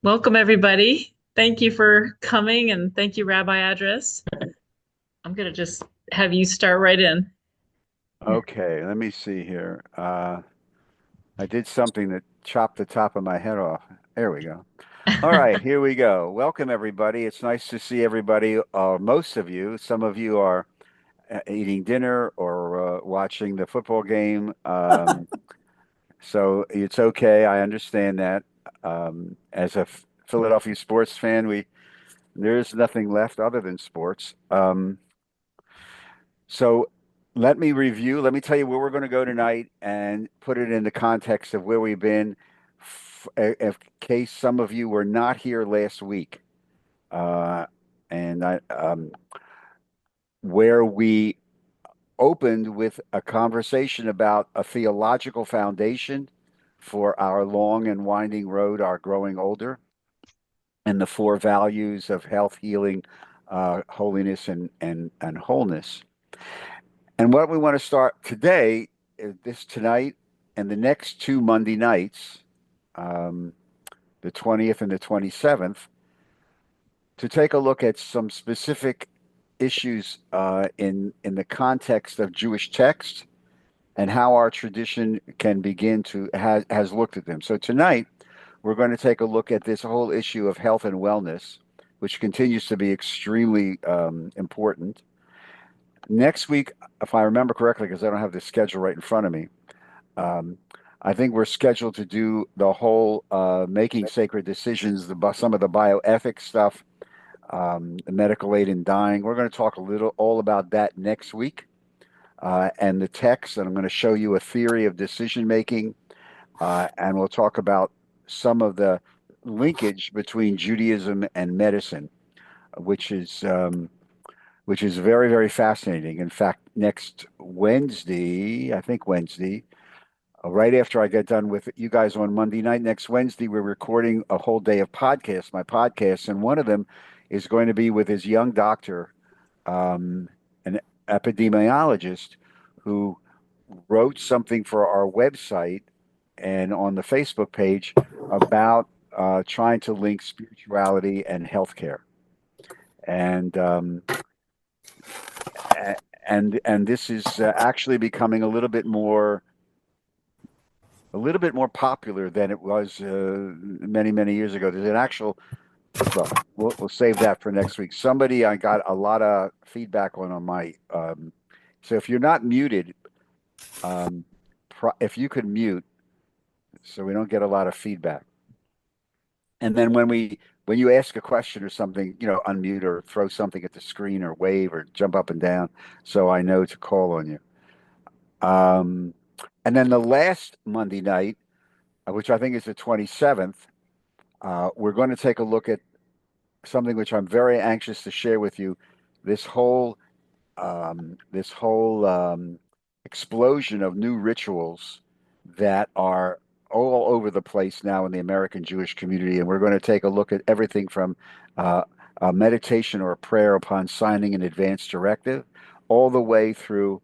Welcome, everybody. Thank you for coming and thank you, Rabbi Address. I'm going to just have you start right in. Okay, let me see here. I did something that chopped the top of my head off. There we go. All right, here we go. Welcome, everybody. It's nice to see everybody, most of you. Some of you are eating dinner or watching the football game. So it's okay. I understand that. As a Philadelphia sports fan, there's nothing left other than sports. So let me review. Let me tell you where we're going to go tonight and put it in the context of where we've been, in case some of you were not here last week. Uh, and where we opened with a conversation about a theological foundation for our long and winding road, our growing older, and the four values of health, healing, holiness, and wholeness. And what we want to start today, this tonight, and the next two Monday nights, um, the 20th and the 27th, to take a look at some specific issues in the context of Jewish text and how our tradition can begin to has looked at them. So tonight, we're going to take a look at this whole issue of health and wellness, which continues to be extremely important. Next week, if I remember correctly, because I don't have the schedule right in front of me, um, I think we're scheduled to do the whole making sacred decisions, some of the bioethics stuff, the medical aid in dying. We're going to talk a little all about that next week, and the text. And I'm going to show you a theory of decision making, and we'll talk about some of the linkage between Judaism and medicine, which is which is very, very fascinating. In fact, next Wednesday, I think Wednesday, right after I get done with you guys on Monday night, next Wednesday, we're recording a whole day of podcasts, my podcasts, and one of them is going to be with his young doctor, um, an epidemiologist who wrote something for our website and on the Facebook page about trying to link spirituality and healthcare. And and this is actually becoming a little bit more popular than it was many years ago. There's an actual well, we'll save that for next week. Somebody I got a lot of feedback on my so if you're not muted, um, if you could mute so we don't get a lot of feedback. And then when you ask a question or something, unmute or throw something at the screen or wave or jump up and down so I know to call on you. Um, and then the last Monday night, which I think is the 27th, we're going to take a look at something which I'm very anxious to share with you. This whole explosion of new rituals that are all over the place now in the American Jewish community, and we're going to take a look at everything from uh, a meditation or a prayer upon signing an advance directive, all the way through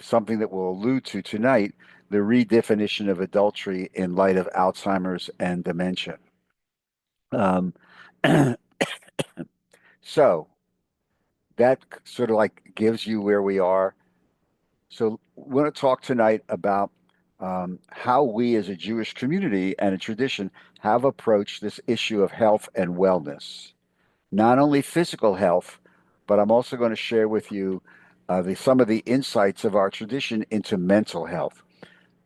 something that we'll allude to tonight, the redefinition of adultery in light of Alzheimer's and dementia. Um, so that sort of like gives you where we are. So we're going to talk tonight about how we as a Jewish community and a tradition have approached this issue of health and wellness. Not only physical health, but I'm also going to share with you some of the insights of our tradition into mental health,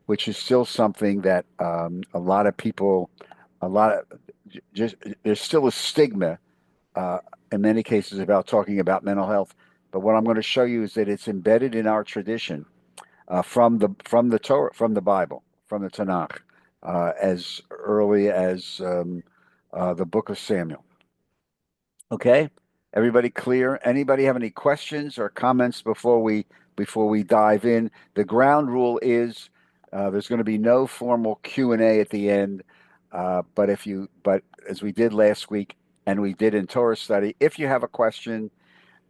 which is still something that a lot of people, a lot of just there's still a stigma uh, in many cases about talking about mental health. But what I'm going to show you is that it's embedded in our tradition from the Torah, from the Bible, from the Tanakh, as early as the Book of Samuel. Okay, everybody clear? Anybody have any questions or comments before we dive in? The ground rule is there's going to be no formal Q&A at the end, but as we did last week and we did in Torah study, if you have a question,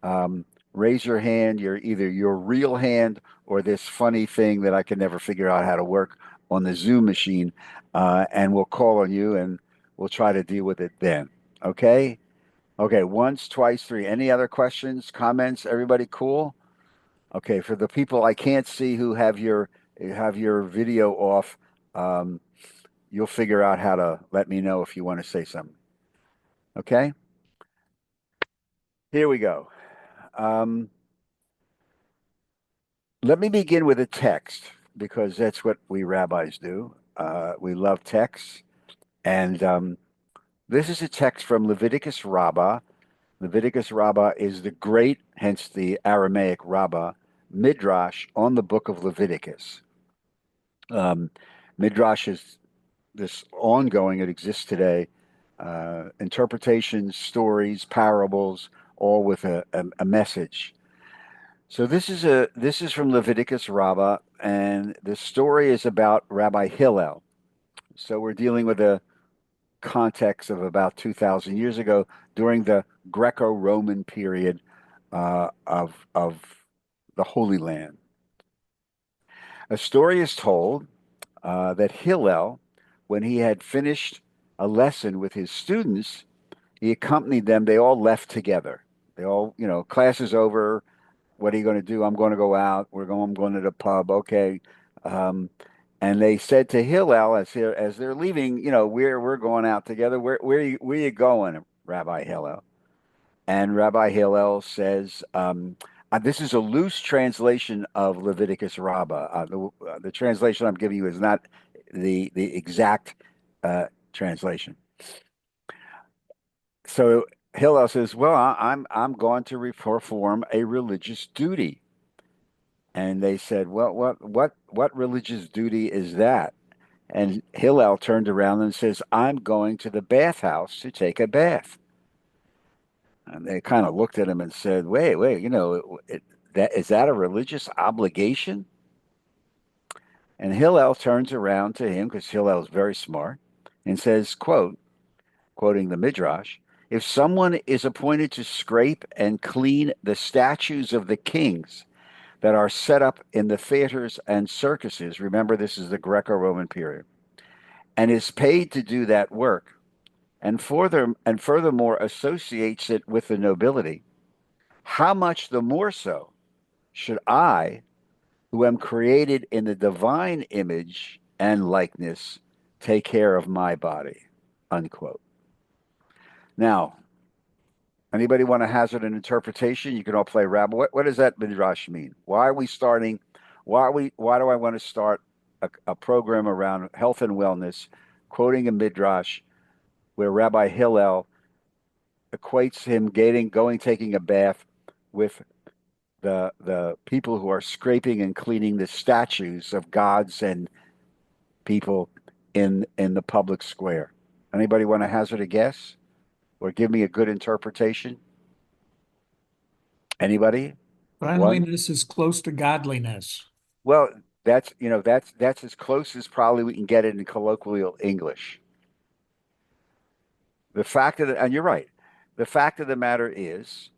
um, raise your hand, either your real hand or this funny thing that I can never figure out how to work on the Zoom machine, and we'll call on you and we'll try to deal with it then. Okay? Okay, once, twice, three. Any other questions, comments? Everybody cool? Okay, for the people I can't see who have your video off, um, you'll figure out how to let me know if you want to say something. Okay? Here we go. Um, Let me begin with a text because that's what we rabbis do. We love texts. And this is a text from Leviticus Rabbah. Leviticus Rabbah is the great, hence the Aramaic Rabbah, Midrash on the book of Leviticus. Um, Midrash is this ongoing, it exists today, interpretations, stories, parables, all with a message. So this is from Leviticus Rabbah, and the story is about Rabbi Hillel. So we're dealing with a context of about 2,000 years ago during the Greco-Roman period of the Holy Land. A story is told that Hillel, when he had finished a lesson with his students, he accompanied them. They all left together. They all, class is over. What are you going to do? I'm going to go out. I'm going to the pub. Okay. Um, and they said to Hillel as they're leaving, we're going out together. Where you going, Rabbi Hillel? And Rabbi Hillel says, this is a loose translation of Leviticus Rabbah. The translation I'm giving you is not the exact translation. So Hillel says, "Well, I'm going to perform a religious duty." And they said, "Well, what religious duty is that?" And Hillel turned around and says, "I'm going to the bathhouse to take a bath." And they kind of looked at him and said, "Wait, that is that a religious obligation?" And Hillel turns around to him because Hillel is very smart and says, quoting the Midrash, "If someone is appointed to scrape and clean the statues of the kings that are set up in the theaters and circuses," remember this is the Greco-Roman period, "and is paid to do that work, and furthermore associates it with the nobility, how much the more so should I, who am created in the divine image and likeness, take care of my body?" Unquote. Now, anybody want to hazard an interpretation? You can all play rabbi. What does that midrash mean? Why are we starting? Why do I want to start a program around health and wellness, quoting a midrash where Rabbi Hillel equates him taking a bath with the people who are scraping and cleaning the statues of gods and people in the public square. Anybody want to hazard a guess or give me a good interpretation? Anybody? One? Cleanliness is close to godliness. Well, that's as close as probably we can get it in colloquial English. And you're right. The fact of the matter is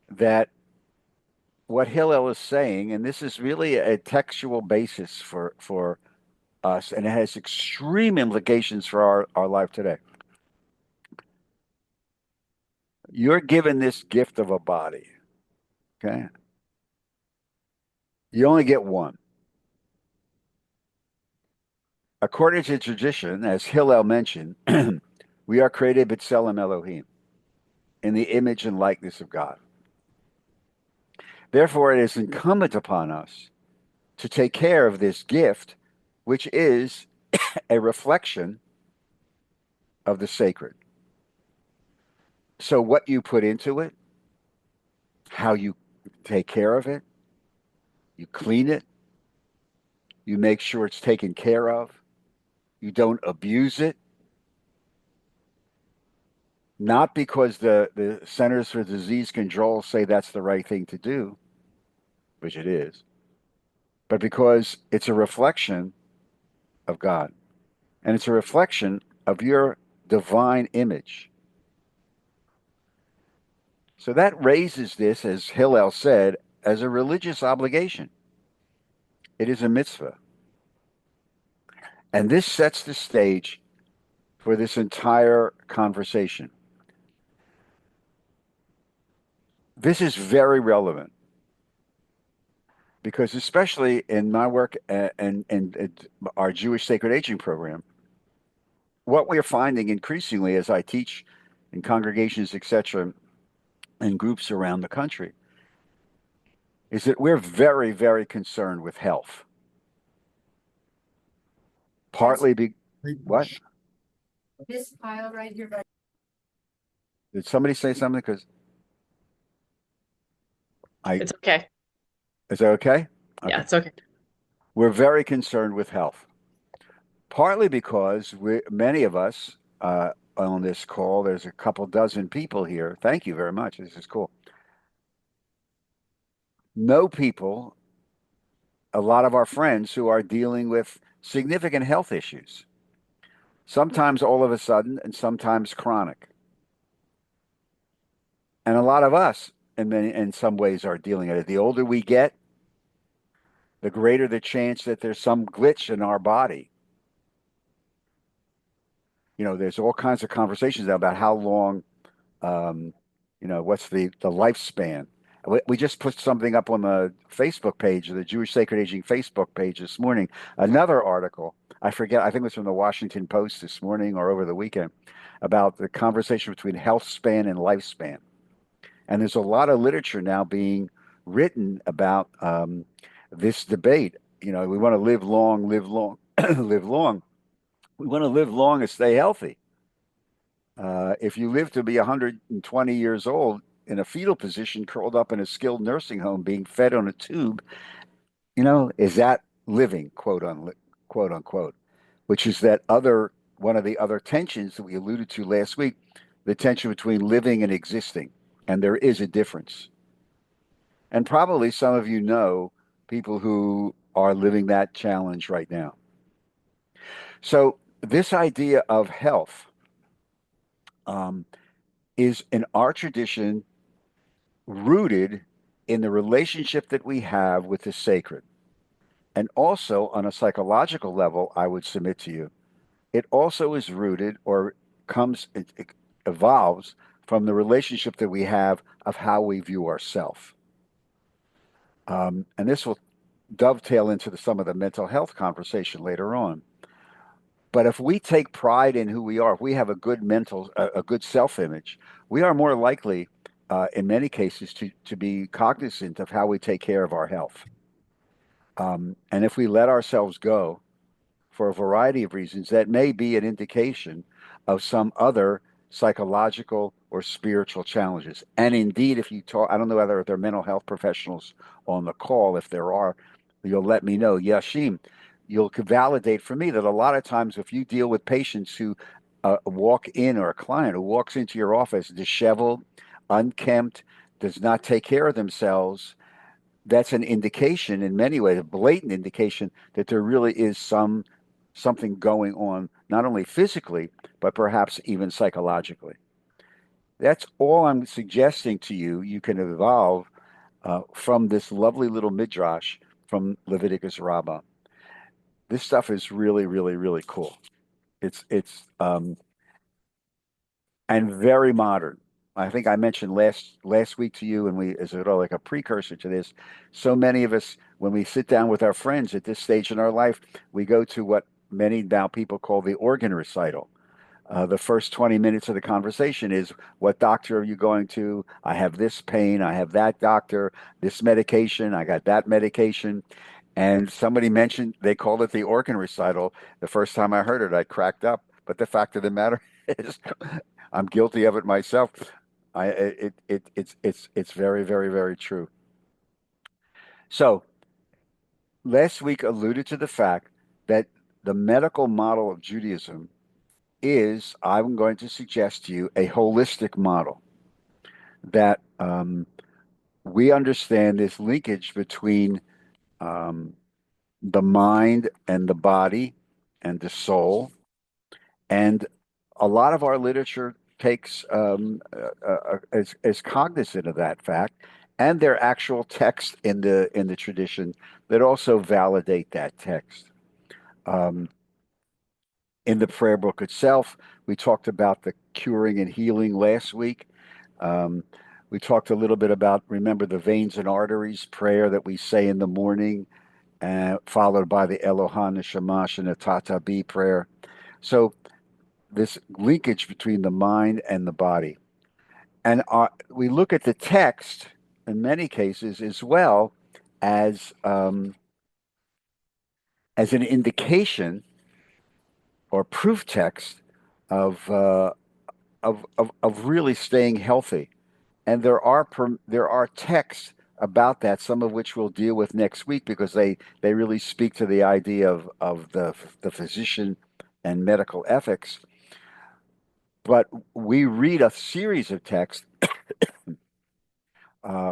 that what Hillel is saying, and this is really a textual basis for us, and it has extreme implications for our life today. You're given this gift of a body, okay? You only get one. According to tradition, as Hillel mentioned, we are created b'tselem Elohim, in the image and likeness of God. Therefore, it is incumbent upon us to take care of this gift, which is a reflection of the sacred. So, what you put into it, how you take care of it, you clean it, you make sure it's taken care of, you don't abuse it, not because the Centers for Disease Control say that's the right thing to do, which it is, but because it's a reflection of God. And it's a reflection of your divine image. So that raises this, as Hillel said, as a religious obligation. It is a mitzvah. And this sets the stage for this entire conversation. This is very relevant because, especially in my work and our Jewish Sacred Aging program, what we're finding increasingly as I teach in congregations, etc., and groups around the country, is that we're very, very concerned with health. Partly be what? This pile right here. Did somebody say something? Because I It's okay. is that okay? Yeah, Okay. it's okay. We're very concerned with health. Partly because many of us on this call, there's a couple dozen people here. Thank you very much. This is cool. Know people, a lot of our friends who are dealing with significant health issues, sometimes all of a sudden and sometimes chronic. And a lot of us, in some ways, are dealing with it. The older we get, the greater the chance that there's some glitch in our body. There's all kinds of conversations about how long, um, what's the lifespan. We just put something up on the Facebook page, the Jewish Sacred Aging Facebook page this morning. Another article, I forget, I think it was from the Washington Post this morning or over the weekend, about the conversation between health span and lifespan. And there's a lot of literature now being written about this debate. We want to live long, live long, live long. We want to live long and stay healthy. If you live to be 120 years old in a fetal position, curled up in a skilled nursing home, being fed on a tube, is that living, quote unquote, which is that other one of the other tensions that we alluded to last week, the tension between living and existing. And there is a difference. And probably some of you know people who are living that challenge right now. So this idea of health um, is in our tradition rooted in the relationship that we have with the sacred. And also on a psychological level, I would submit to you, it also is rooted or it evolves from the relationship that we have of how we view ourselves. And this will dovetail into some of the mental health conversation later on. But if we take pride in who we are, if we have a good self-image, we are more likely, in many cases, to be cognizant of how we take care of our health. And if we let ourselves go for a variety of reasons, that may be an indication of some other psychological or spiritual challenges. And indeed, if you talk, I don't know whether there are mental health professionals on the call. If there are, you'll let me know. Yashim, you'll validate for me that a lot of times if you deal with patients who walk in or a client who walks into your office disheveled, unkempt, does not take care of themselves, that's an indication in many ways, a blatant indication that there really is something going on, not only physically, but perhaps even psychologically. That's all I'm suggesting to you. You can evolve from this lovely little midrash from Leviticus Rabbah. This stuff is really, really, really cool. It's and very modern. I think I mentioned last week to you, and we as like a precursor to this. So many of us, when we sit down with our friends at this stage in our life, we go to what many now people call the organ recital. The first 20 minutes of the conversation is, what doctor are you going to? I have this pain. I have that doctor, this medication. I got that medication. And somebody mentioned they called it the organ recital. The first time I heard it, I cracked up. But the fact of the matter is, I'm guilty of it myself. It's very, very, very true. So last week alluded to the fact that the medical model of Judaism is, I'm going to suggest to you, a holistic model that we understand this linkage between um, the mind and the body and the soul. And a lot of our literature takes is cognizant of that fact, and there are actual texts in the tradition that also validate that text. Um, in the prayer book itself. We talked about the curing and healing last week. Um, we talked a little bit about, remember, the veins and arteries prayer that we say in the morning, followed by the Eloha Neshama and the Tatabi prayer. So this linkage between the mind and the body. And we look at the text in many cases as well as an indication or proof text of of really staying healthy. And there are texts about that, some of which we'll deal with next week because they really speak to the idea of the physician and medical ethics. But we read a series of texts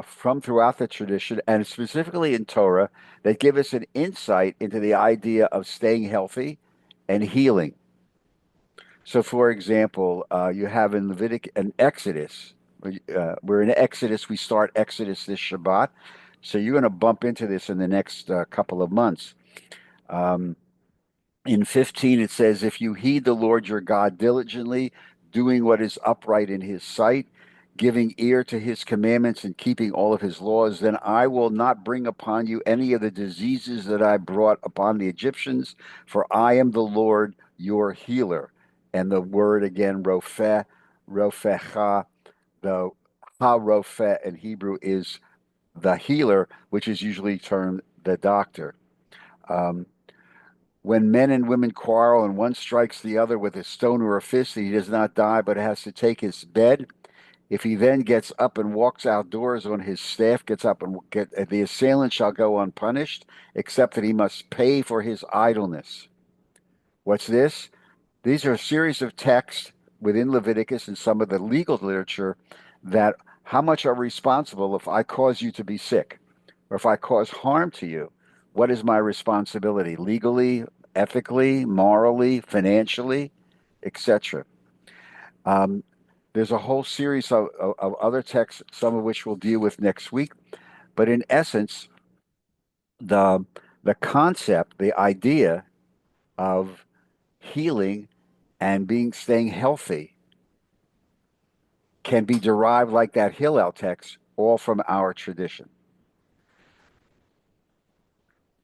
from throughout the tradition, and specifically in Torah, that give us an insight into the idea of staying healthy and healing. So, for example, you have in Leviticus and Exodus. We're in Exodus. We start Exodus this Shabbat. So you're going to bump into this in the next couple of months. Um, in 15, it says, if you heed the Lord your God diligently, doing what is upright in his sight, giving ear to his commandments and keeping all of his laws, then I will not bring upon you any of the diseases that I brought upon the Egyptians, for I am the Lord your healer. And the word again, Ropheh, Rophechah, the Ha-Ropheh in Hebrew is the healer, which is usually termed the doctor. Um, when men and women quarrel and one strikes the other with a stone or a fist, he does not die, but has to take his bed. If he then gets up and walks outdoors on his staff, gets up and the assailant shall go unpunished, except that he must pay for his idleness. What's this? These are a series of texts within Leviticus and some of the legal literature that how much are responsible if I cause you to be sick or if I cause harm to you? What is my responsibility legally, ethically, morally, financially, etc.? Um, there's a whole series of other texts, some of which we'll deal with next week. But in essence, the the concept, the idea of healing and staying healthy can be derived like that Hillel text, all from our tradition.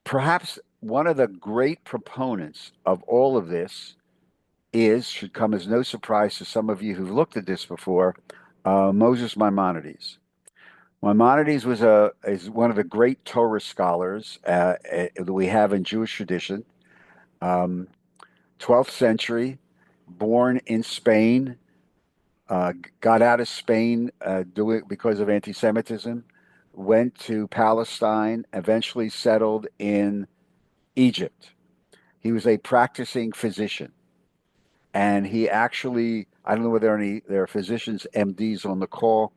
Perhaps one of the great proponents of all of this should come as no surprise to some of you who've looked at this before, Moses Maimonides. Maimonides is one of the great Torah scholars that we have in Jewish tradition. 12th century, born in Spain, got out of Spain because of anti-Semitism, went to Palestine, eventually settled in Egypt. He was a practicing physician, and he actually, I don't know whether there are physicians, MDs on the call.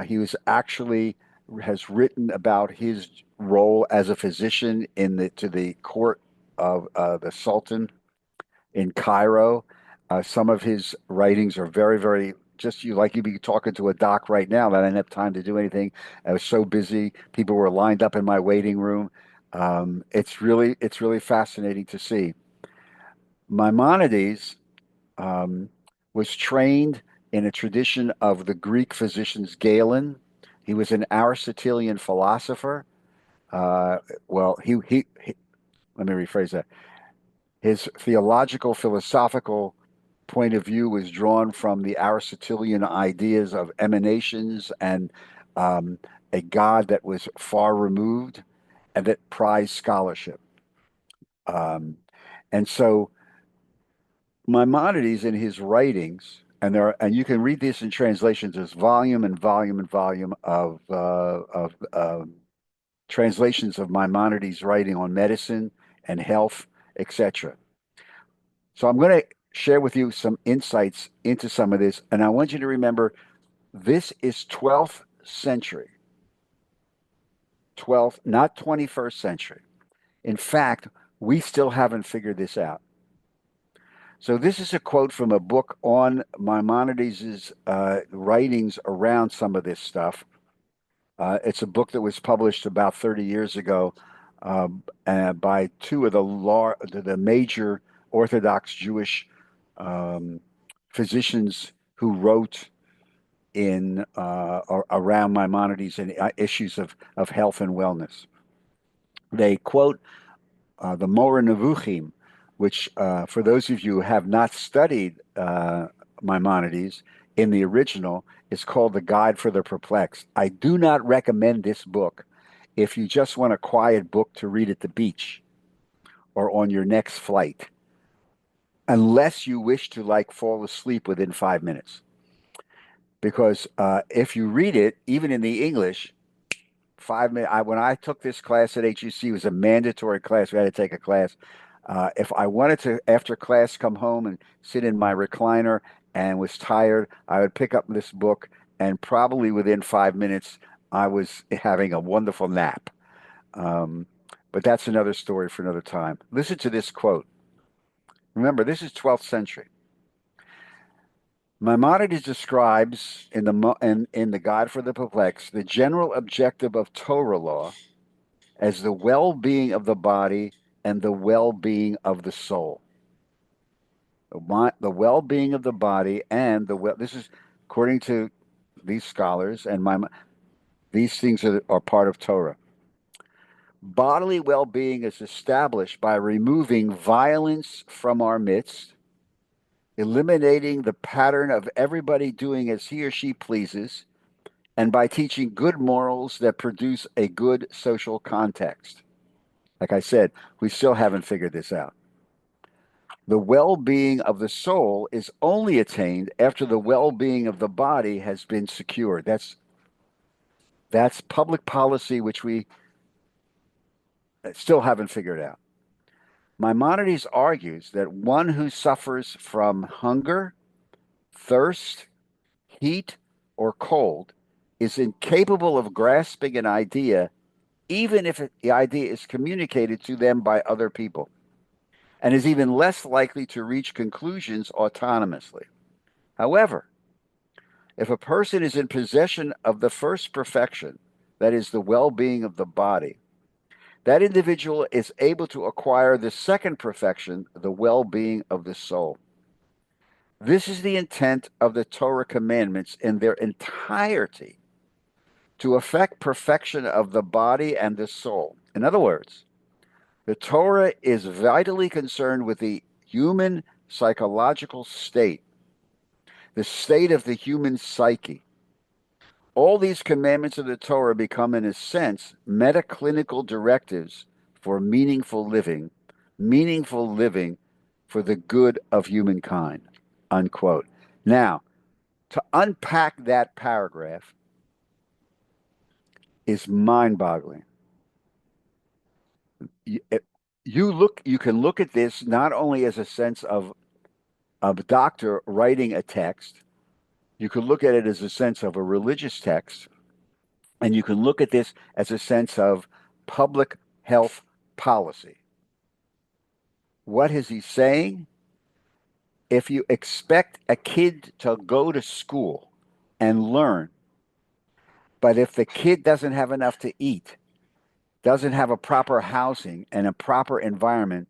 He was actually has written about his role as a physician to the court of the Sultan in Cairo. Some of his writings are very, very just you'd be talking to a doc right now that I didn't have time to do anything. I was so busy. People were lined up in my waiting room. It's really fascinating to see. Maimonides was trained in a tradition of the Greek physicians Galen. He was an Aristotelian philosopher. Uh, well, let me rephrase that. His theological, philosophical point of view was drawn from the Aristotelian ideas of emanations and um, a God that was far removed and that prized scholarship. Um, and so Maimonides in his writings, and you can read this in translations. There's volume and volume and volume of translations of Maimonides' writing on medicine and health, etc. So I'm going to share with you some insights into some of this, and I want you to remember this is 12th century, 12th, not 21st century. In fact, we still haven't figured this out. So this is a quote from a book on Maimonides' writings around some of this stuff. It's a book that was published about 30 years ago by two of the major Orthodox Jewish physicians who wrote in around Maimonides and issues of health and wellness. They quote the Moreh Nevuchim, which for those of you who have not studied Maimonides in the original, is called The Guide for the Perplexed. I do not recommend this book if you just want a quiet book to read at the beach or on your next flight, unless you wish to like fall asleep within 5 minutes. Because if you read it, even in the English, 5 minutes. When I took this class at HUC, it was a mandatory class. We had to take a class. If I wanted to, after class, come home and sit in my recliner and was tired, I would pick up this book, and probably within 5 minutes, I was having a wonderful nap. But that's another story for another time. Listen to this quote. Remember, this is 12th century. Maimonides describes in the Guide for the Perplexed the general objective of Torah law as the well-being of the body and the well-being of the soul. The well-being of the body and this is according to these scholars, and these things are part of Torah. Bodily well-being is established by removing violence from our midst, eliminating the pattern of everybody doing as he or she pleases, and by teaching good morals that produce a good social context. Like I said, we still haven't figured this out. The well-being of the soul is only attained after the well-being of the body has been secured. That's public policy, which we still haven't figured out. Maimonides argues that one who suffers from hunger, thirst, heat, or cold is incapable of grasping an idea, even if the idea is communicated to them by other people, and is even less likely to reach conclusions autonomously. However, if a person is in possession of the first perfection, that is the well-being of the body, that individual is able to acquire the second perfection, the well-being of the soul. This is the intent of the Torah commandments in their entirety, to effect perfection of the body and the soul. In other words, the Torah is vitally concerned with the human psychological state, the state of the human psyche. All these commandments of the Torah become, in a sense, metaclinical directives for meaningful living for the good of humankind, unquote. Now, to unpack that paragraph is mind-boggling. You can look at this not only as a sense of a doctor writing a text, you could look at it as a sense of a religious text, and you can look at this as a sense of public health policy. What is he saying? If you expect a kid to go to school and learn, but if the kid doesn't have enough to eat, doesn't have a proper housing and a proper environment,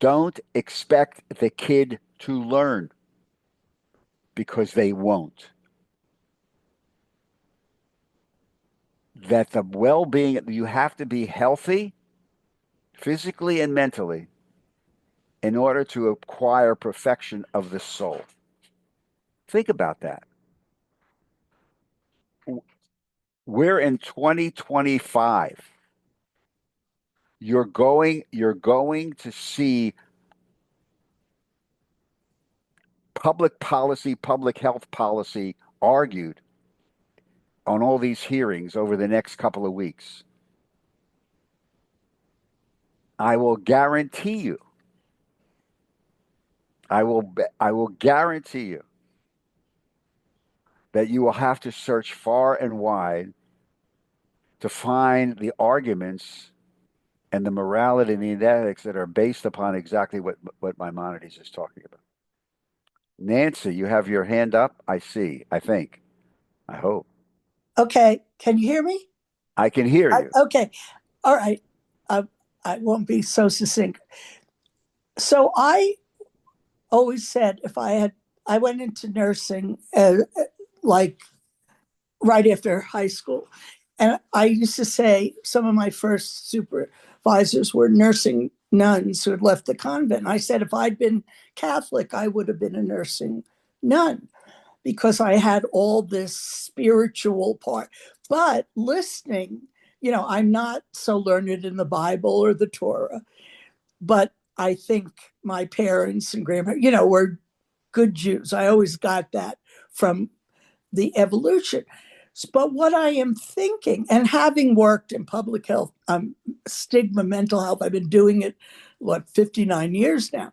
don't expect the kid to learn, because they won't. That the well-being, you have to be healthy physically and mentally in order to acquire perfection of the soul. Think about that. We're in 2025. You're going to see public policy, public health policy argued on all these hearings over the next couple of weeks. I will guarantee you, I will guarantee you that you will have to search far and wide to find the arguments and the morality and the ethics that are based upon exactly what Maimonides is talking about. Nancy, you have your hand up. I see. I think. I hope. Okay, can you hear me? I can hear you. Okay, all right. I won't be so succinct. So I always said I went into nursing like right after high school. And I used to say some of my first supervisors were nursing nuns who had left the convent. And I said, if I'd been Catholic, I would have been a nursing nun because I had all this spiritual part. But listening, I'm not so learned in the Bible or the Torah, but I think my parents and grandparents, were good Jews. I always got that from the evolution. But what I am thinking, and having worked in public health, stigma, mental health, I've been doing it, 59 years now.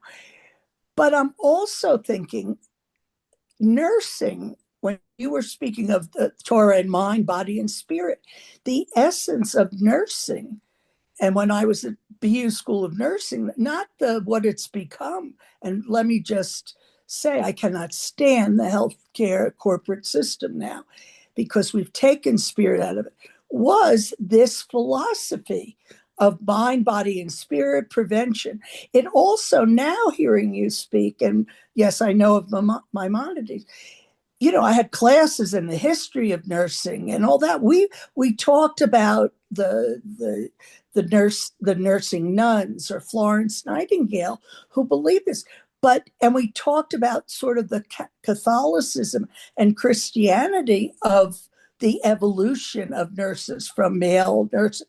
But I'm also thinking nursing, when you were speaking of the Torah and mind, body, and spirit, the essence of nursing. And when I was at BU School of Nursing, not what it's become. And let me just say, I cannot stand the healthcare corporate system now because we've taken spirit out of it, was this philosophy of mind, body, and spirit prevention. It also, now hearing you speak, and yes, I know of Maimonides, I had classes in the history of nursing and all that. We talked about the nursing nuns or Florence Nightingale who believed this. And we talked about sort of the Catholicism and Christianity of the evolution of nurses from male nurses.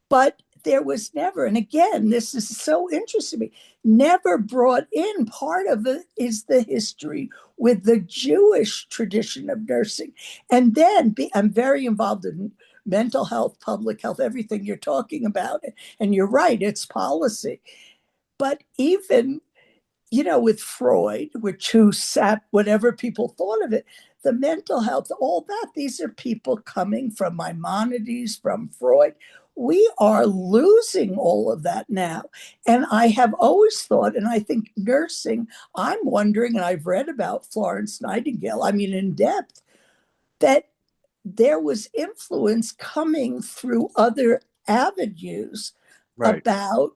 But there was never, and again, this is so interesting to me, never brought in. Part of it is the history with the Jewish tradition of nursing. And then I'm very involved in mental health, public health, everything you're talking about. And you're right, it's policy. But even with Freud, which who sat whatever people thought of it, the mental health, all that, these are people coming from Maimonides, from Freud. We are losing all of that now. And I have always thought, and I think nursing, I'm wondering, and I've read about Florence Nightingale, I mean, in depth, that there was influence coming through other avenues Right. about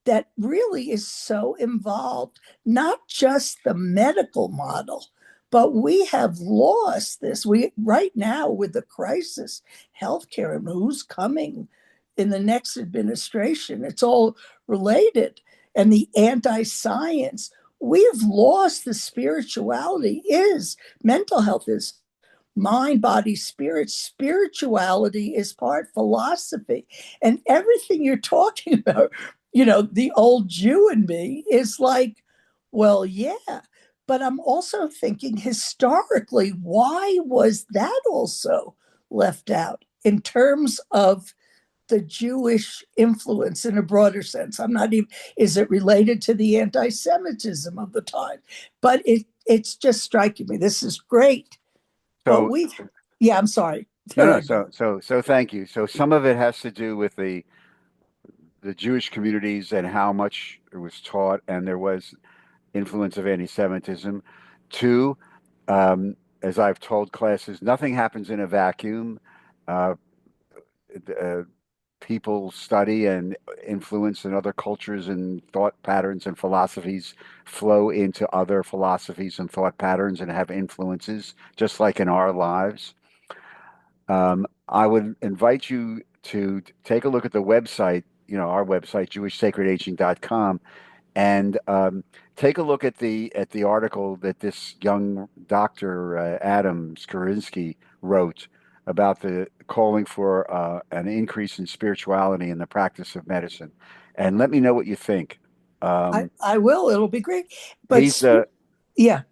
that really is so involved, not just the medical model, but we have lost this. We right now with the crisis, healthcare, and who's coming in the next administration, it's all related. And the anti-science, we've lost the spirituality is mental health is mind, body, spirit. Spirituality is part philosophy. And everything you're talking about, the old Jew in me is like, well, yeah. But I'm also thinking historically, why was that also left out in terms of the Jewish influence in a broader sense? I'm not even, is it related to the anti Semitism of the time? But it's just striking me. This is great. But So yeah, I'm sorry. no. So thank you. So some of it has to do with the Jewish communities and how much it was taught, and there was influence of anti-Semitism. Two, as I've told classes, nothing happens in a vacuum. Uh, uh, People study and influence in other cultures, and thought patterns and philosophies flow into other philosophies and thought patterns and have influences, just like in our lives. I would invite you to take a look at the website, our website, jewishsacredaging.com, and take a look at the article that this young doctor Adam Skorinsky wrote about the calling for an increase in spirituality in the practice of medicine, and let me know what you think. I will. It'll be great. But He's yeah,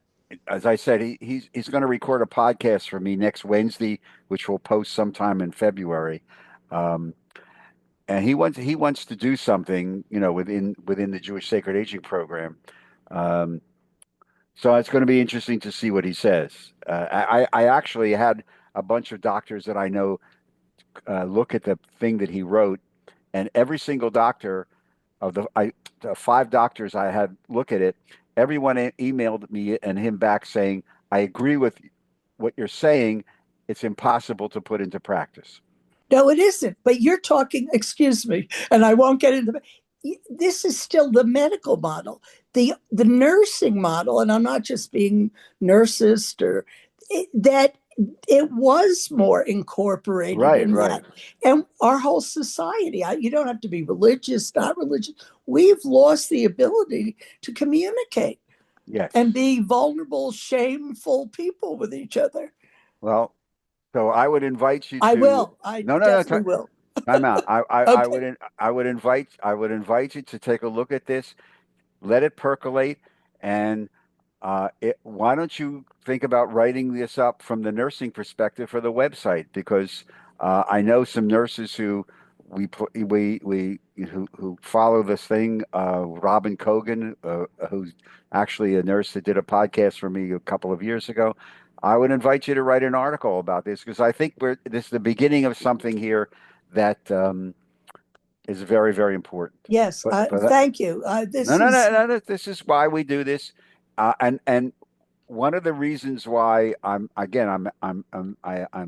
as I said, he's going to record a podcast for me next Wednesday, which we'll post sometime in February. Um, and he wants to do something, within the Jewish Sacred Aging program. Um, so it's going to be interesting to see what he says. I actually had a bunch of doctors that I know look at the thing that he wrote, and every single doctor of the five doctors I had look at it, everyone emailed me and him back saying, "I agree with what you're saying. It's impossible to put into practice." no, it isn't. But you're talking, excuse me, and I won't get into this is still the medical model, the nursing model, and I'm not just being nursist or that it was more incorporated Right, in right. that, and our whole society. You don't have to be religious, not religious. We've lost the ability to communicate Yes. and be vulnerable, shameful people with each other. Well, so I would invite you I to will. I no, no, no, definitely will. time out. Okay. I would invite you to take a look at this, let it percolate, and why don't you think about writing this up from the nursing perspective for the website? Because I know some nurses who who follow this thing. Robin Cogan, who's actually a nurse that did a podcast for me a couple of years ago. I would invite you to write an article about this because I think this is the beginning of something here that is very, very important. Yes. But Thank you. no, This no, no, is no, no. This is why we do this, and one of the reasons why I'm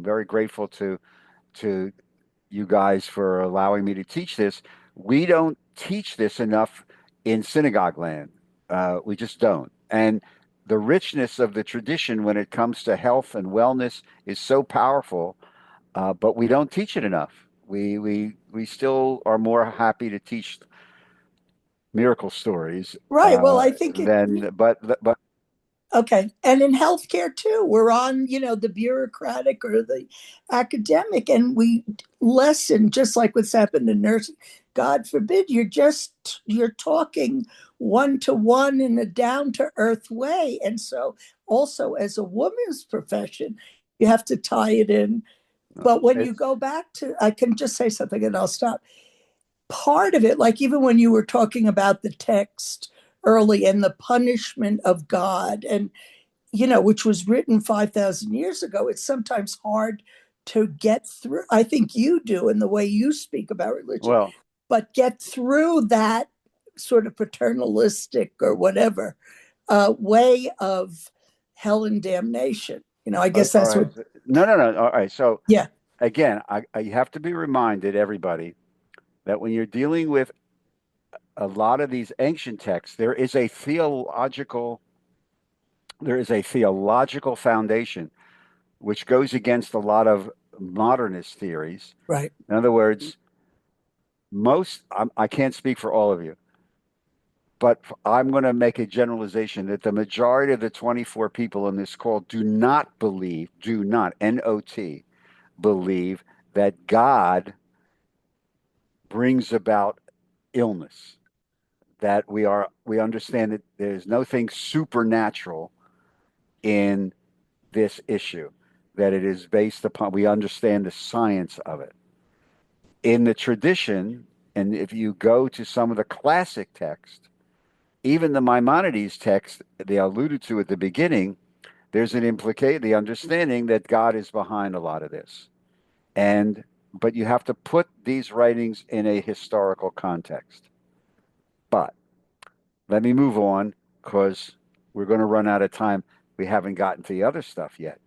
very grateful to you guys for allowing me to teach this. We don't teach this enough in synagogue land. We just don't. And the richness of the tradition when it comes to health and wellness is so powerful, but we don't teach it enough. We still are more happy to teach miracle stories right. Well, I think it. than but Okay. And in healthcare too, we're on, the bureaucratic or the academic, and we lessen, just like what's happened in nursing. God forbid you're talking one to one in a down to earth way. And so also as a woman's profession, you have to tie it in. But when you it's go back to, I can just say something and I'll stop. Part of it, like even when you were talking about the text early and the punishment of God, and which was written 5,000 years ago, it's sometimes hard to get through. I think you do in the way you speak about religion, well, but get through that sort of paternalistic or whatever way of hell and damnation. I guess all that's right. what, No, no, no. All right. So yeah, again, I have to be reminded, everybody, that when you're dealing with a lot of these ancient texts, there is a theological foundation which goes against a lot of modernist theories. right. In other words, I can't speak for all of you, but I'm going to make a generalization that the majority of the 24 people in this call do not, N-O-T, believe that God brings about illness, that we understand that there's nothing supernatural in this issue, that it is based upon, we understand the science of it. In the tradition, and if you go to some of the classic text, even the Maimonides text they alluded to at the beginning, there's the understanding that God is behind a lot of this. But you have to put these writings in a historical context. But let me move on because we're going to run out of time. We haven't gotten to the other stuff yet.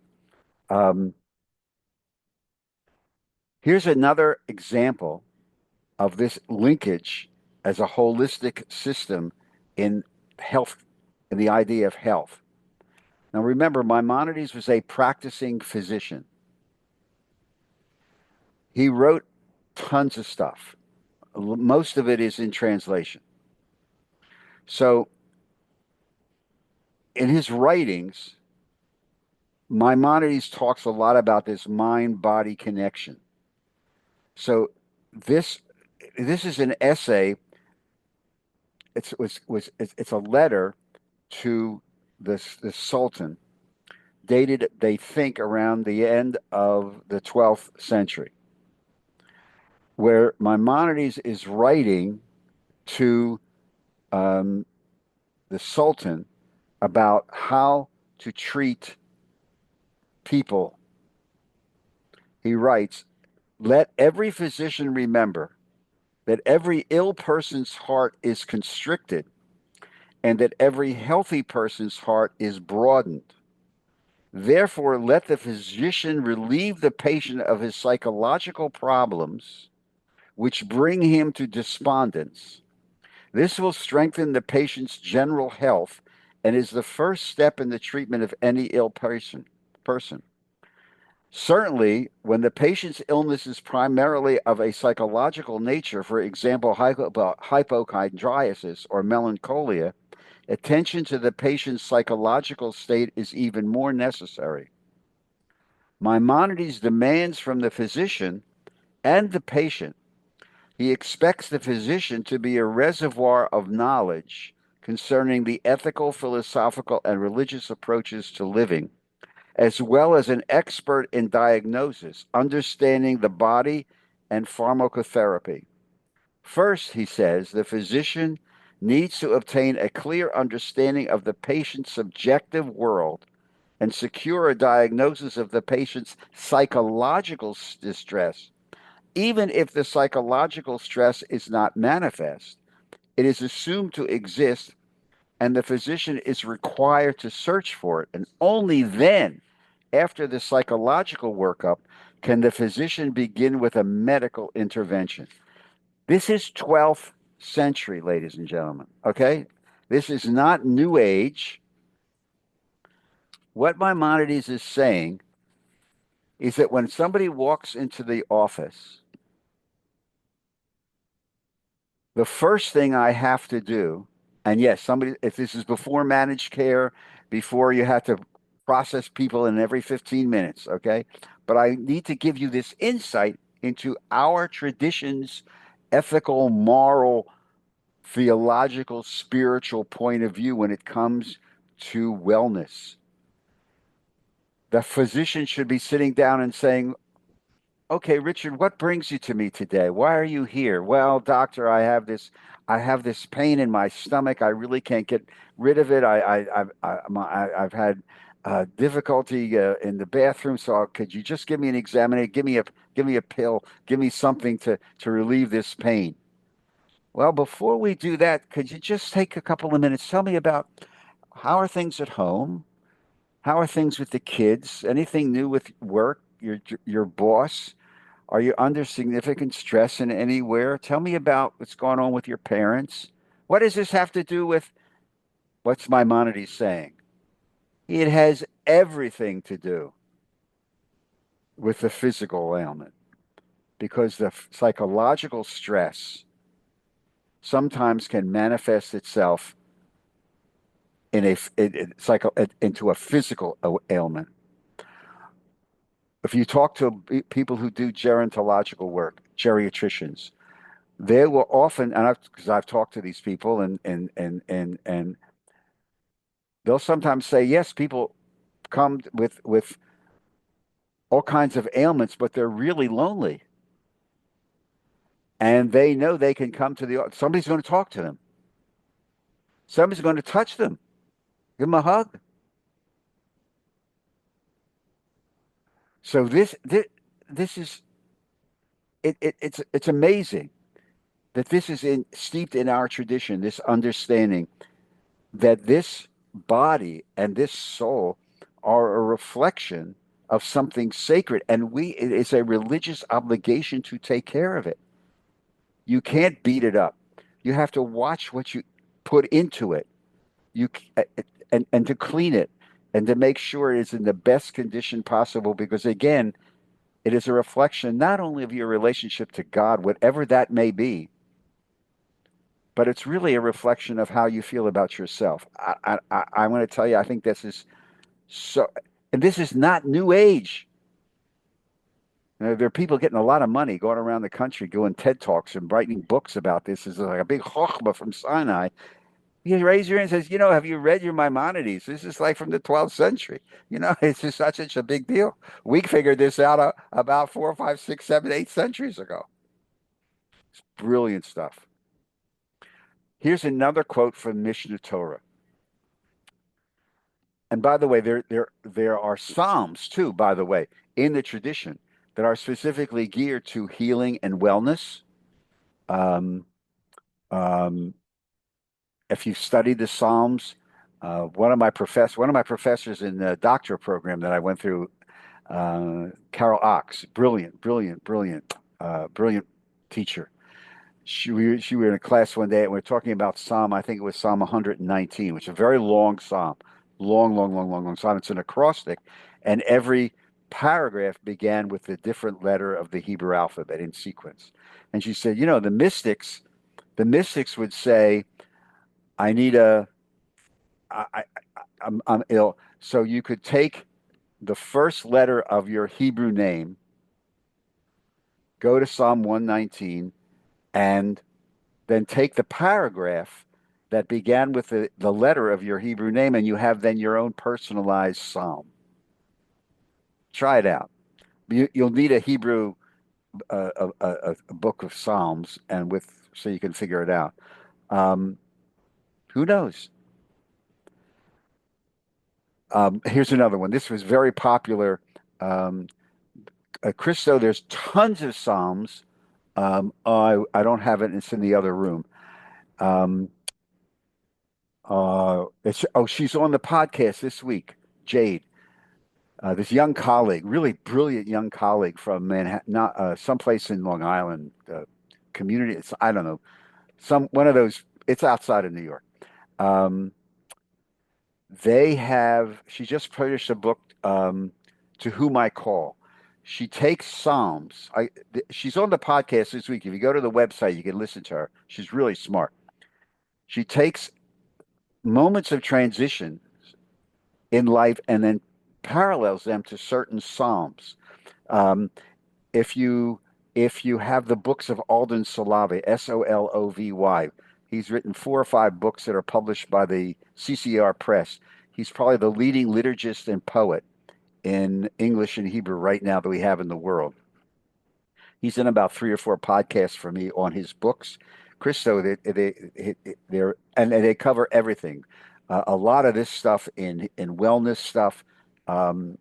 Um, Here's another example of this linkage as a holistic system in health, in the idea of health. Now, remember, Maimonides was a practicing physician. He wrote tons of stuff. Most of it is in translation. So, in his writings, Maimonides talks a lot about this mind-body connection. So, this this is an essay. It's a letter to the Sultan, dated, they think, around the end of the 12th century, where Maimonides is writing to um, the Sultan about how to treat people. He writes, "Let every physician remember that every ill person's heart is constricted and that every healthy person's heart is broadened. Therefore, let the physician relieve the patient of his psychological problems, which bring him to despondence, This will strengthen the patient's general health and is the first step in the treatment of any ill person. Certainly, when the patient's illness is primarily of a psychological nature, for example, hypochondriasis or melancholia, attention to the patient's psychological state is even more necessary. Maimonides demands from the physician and the patient. He expects the physician to be a reservoir of knowledge concerning the ethical, philosophical, and religious approaches to living, as well as an expert in diagnosis, understanding the body and pharmacotherapy. First, he says, the physician needs to obtain a clear understanding of the patient's subjective world and secure a diagnosis of the patient's psychological distress. Even if the psychological stress is not manifest, it is assumed to exist, and the physician is required to search for it. And only then, after the psychological workup, can the physician begin with a medical intervention. This is 12th century, ladies and gentlemen. Okay? This is not New Age. What Maimonides is saying is that when somebody walks into the office, the first thing I have to do, and yes, somebody, if this is before managed care, before you have to process people in every 15 minutes, okay? But I need to give you this insight into our tradition's ethical, moral, theological, spiritual point of view when it comes to wellness. The physician should be sitting down and saying, okay, Richard, what brings you to me today? Why are you here? Well, doctor, I have this pain in my stomach. I really can't get rid of it. I've had difficulty in the bathroom. So could you just give me an examination? Give me a pill. Give me something to relieve this pain. Well, before we do that, could you just take a couple of minutes? Tell me about how are things at home? How are things with the kids? Anything new with work? Your boss? Are you under significant stress in anywhere? Tell me about what's going on with your parents. What does this have to do with what's Maimonides saying? It has everything to do with the physical ailment because the psychological stress sometimes can manifest itself in into a physical ailment. If you talk to people who do gerontological work, geriatricians, they will often, and because I've talked to these people, and they'll sometimes say, yes, people come with all kinds of ailments, but they're really lonely, and they know they can come to somebody's going to talk to them, somebody's going to touch them, give them a hug. So this is it's amazing that this is steeped in our tradition, this understanding that this body and this soul are a reflection of something sacred, and it's a religious obligation to take care of it. You can't beat it up. You have to watch what you put into it. You and to clean it and to make sure it is in the best condition possible, because again, it is a reflection not only of your relationship to God, whatever that may be, but it's really a reflection of how you feel about yourself. I'm going to tell you, I think this is so, and this is not New Age. There are people getting a lot of money going around the country doing TED Talks and writing books about this. It's like a big chokhmah from Sinai. You raise your hand and says, have you read your Maimonides? This is like from the 12th century. It's just such a big deal. We figured this out about 4, 5, 6, 7, 8 centuries ago. It's brilliant stuff. Here's another quote from Mishnah Torah. And by the way, there are psalms too, by the way, in the tradition that are specifically geared to healing and wellness. Um, um, if you've studied the Psalms, one of my professors in the doctorate program that I went through, Carol Ox, brilliant teacher. she were in a class one day and we are talking about Psalm. I think it was Psalm 119, which is a very long Psalm, long Psalm. It's an acrostic, and every paragraph began with a different letter of the Hebrew alphabet in sequence. And she said, the mystics would say, "I need a, I'm ill." So you could take the first letter of your Hebrew name, go to Psalm 119, and then take the paragraph that began with the letter of your Hebrew name, and you have then your own personalized psalm. Try it out. You'll need a Hebrew, a book of Psalms, and so you can figure it out. Um, who knows? Here's another one. This was very popular. Christo, there's tons of Psalms. I don't have it. It's in the other room. Um, she's on the podcast this week, Jade. This young colleague, really brilliant young colleague from Manhattan, not someplace in Long Island community. I don't know, one of those. It's outside of New York. She just published a book, To Whom I Call. She takes Psalms. She's on the podcast this week. If you go to the website, you can listen to her. She's really smart. She takes moments of transition in life and then parallels them to certain Psalms. Um, if you have the books of Alden Solovy, Solovy, he's written 4 or 5 books that are published by the CCR Press. He's probably the leading liturgist and poet in English and Hebrew right now that we have in the world. He's in about 3 or 4 podcasts for me on his books. Christo, they cover everything. A lot of this stuff in wellness stuff. Um,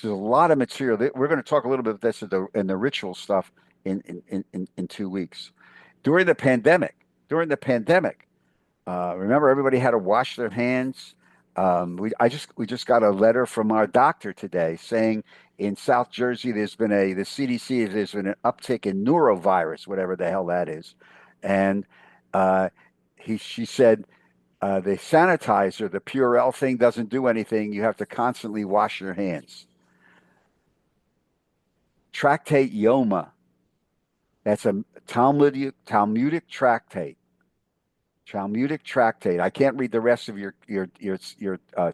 there's a lot of material. We're going to talk a little bit of this in the ritual stuff in 2 weeks. During the pandemic, remember everybody had to wash their hands. We just got a letter from our doctor today saying in South Jersey the CDC, there's been an uptick in norovirus, whatever the hell that is, and she said the sanitizer, the Purell thing, doesn't do anything. You have to constantly wash your hands. Tractate Yoma. That's a Talmudic tractate. Talmudic tractate. I can't read the rest of your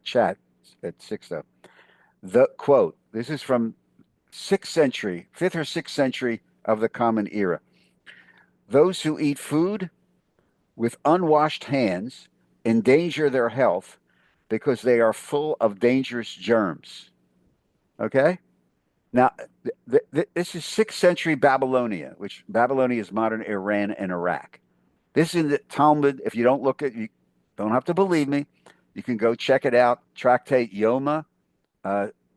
chat at 6 though. The quote. This is from 6th century, 5th or 6th century of the Common Era. Those who eat food with unwashed hands endanger their health because they are full of dangerous germs. Okay? Now, this is 6th century Babylonia, which Babylonia is modern Iran and Iraq. This is in the Talmud. If you don't you don't have to believe me. You can go check it out. Tractate Yoma,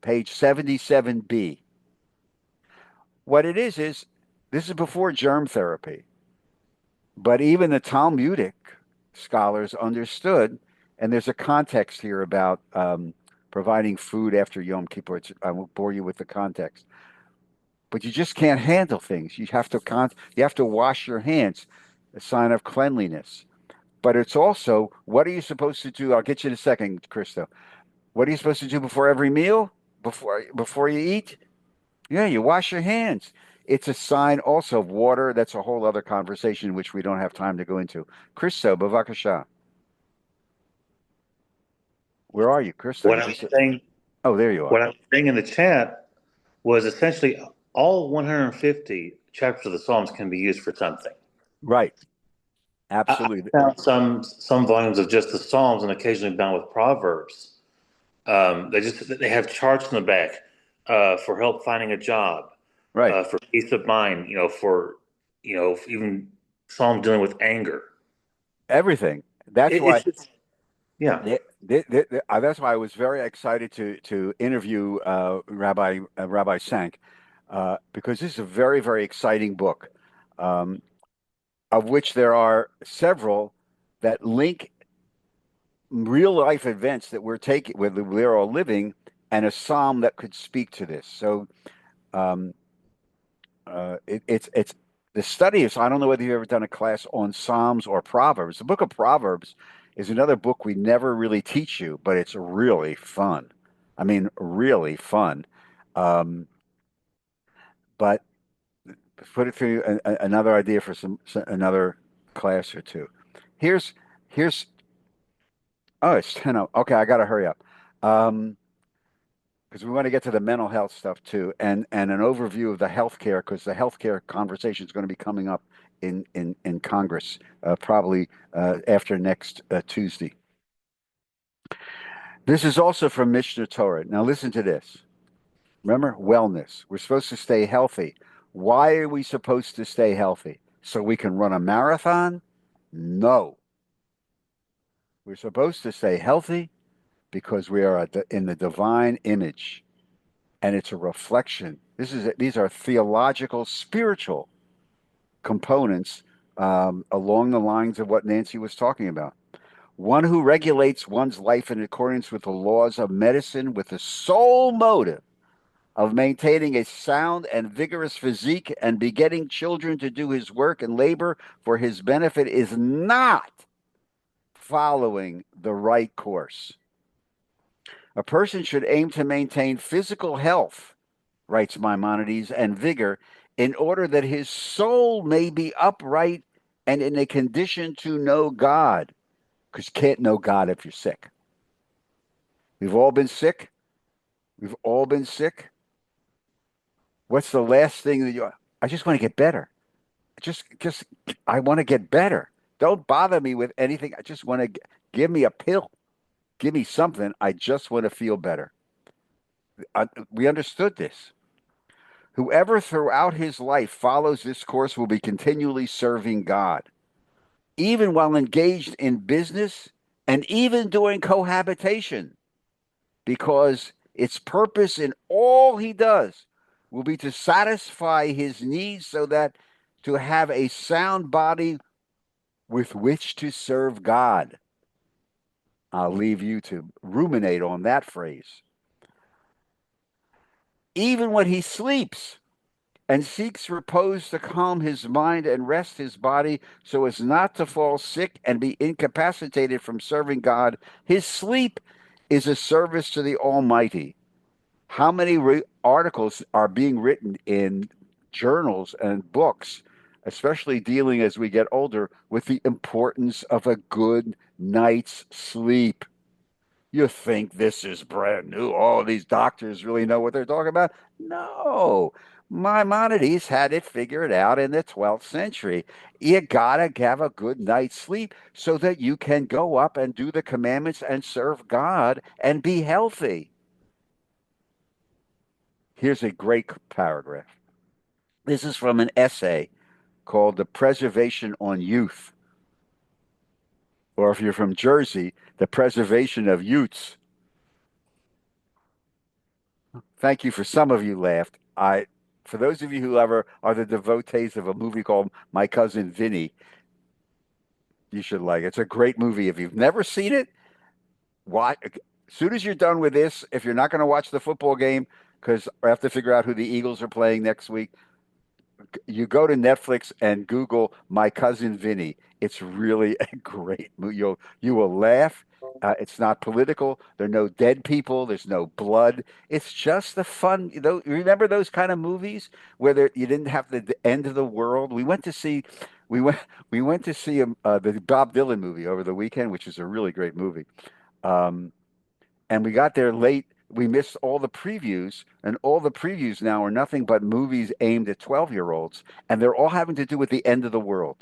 page 77b. What it is this is before germ therapy. But even the Talmudic scholars understood, and there's a context here about providing food after Yom Kippur. I won't bore you with the context. But you just can't handle things. You have to wash your hands, a sign of cleanliness. But it's also, what are you supposed to do? I'll get you in a second, Christo. What are you supposed to do before every meal? Before you eat? Yeah, you wash your hands. It's a sign also of water. That's a whole other conversation, which we don't have time to go into. Christo, bavakasha. Where are you, Christo? What I'm saying, Oh, there you are. what I'm saying in the chat was essentially all 150 chapters of the Psalms can be used for something. Right. I Absolutely. found some volumes of just the Psalms and occasionally bound with Proverbs. They have charts in the back for help finding a job, Right. for peace of mind. Even Psalms dealing with anger. Everything. That's why. It's just, yeah. That's why I was very excited to interview Rabbi Sank, because this is a very, very exciting book, of which there are several that link real life events that we're all living, and a psalm that could speak to this. So it's the study is, I don't know whether you've ever done a class on Psalms or Proverbs. The book of Proverbs is another book we never really teach you, but it's really fun. I mean, really fun. Um, but put it for you another idea for another class or two. Here's here's oh, it's 10. Okay, I got to hurry up. Um, because we want to get to the mental health stuff too, and an overview of the healthcare, because the healthcare conversation is going to be coming up in Congress probably after next Tuesday. This is also from Mishnah Torah. Now listen to this. Remember, wellness. We're supposed to stay healthy. Why are we supposed to stay healthy? So we can run a marathon? No. We're supposed to stay healthy because we are in the divine image, and it's a reflection. These are theological, spiritual components along the lines of what Nancy was talking about. One who regulates one's life in accordance with the laws of medicine with the sole motive of maintaining a sound and vigorous physique and begetting children to do his work and labor for his benefit is not following the right course. A person should aim to maintain physical health, writes Maimonides, and vigor in order that his soul may be upright and in a condition to know God, because you can't know God if you're sick. We've all been sick. We've all been sick. What's the last thing that I just want to get better. Just I want to get better. Don't bother me with anything. I just want to give me a pill. Give me something. I just want to feel better. We understood this. Whoever throughout his life follows this course will be continually serving God, even while engaged in business and even doing cohabitation, because its purpose in all he does will be to satisfy his needs so that to have a sound body with which to serve God. I'll leave you to ruminate on that phrase. Even when he sleeps and seeks repose to calm his mind and rest his body so as not to fall sick and be incapacitated from serving God, his sleep is a service to the Almighty. How many articles are being written in journals and books, especially dealing as we get older with the importance of a good night's sleep? You think this is brand new? Oh, these doctors really know what they're talking about? No. Maimonides had it figured out in the 12th century. You gotta have a good night's sleep so that you can go up and do the commandments and serve God and be healthy. Here's a great paragraph. This is from an essay called The Preservation on Youth. Or if you're from Jersey, The Preservation of Youths. Thank you. For some of you laughed. For those of you who ever are the devotees of a movie called My Cousin Vinny, you should like it. It's a great movie. If you've never seen it, watch. As soon as you're done with this, if you're not going to watch the football game, because I have to figure out who the Eagles are playing next week, you go to Netflix and Google My Cousin Vinny. It's really a great movie. You will laugh. It's not political. There are no dead people. There's no blood. It's just the fun. Remember those kind of movies where you didn't have the end of the world. We went we went to see the Bob Dylan movie over the weekend, which is a really great movie. Um, and we got there late. We missed all the previews, and all the previews now are nothing but movies aimed at 12-year-olds, and they're all having to do with the end of the world.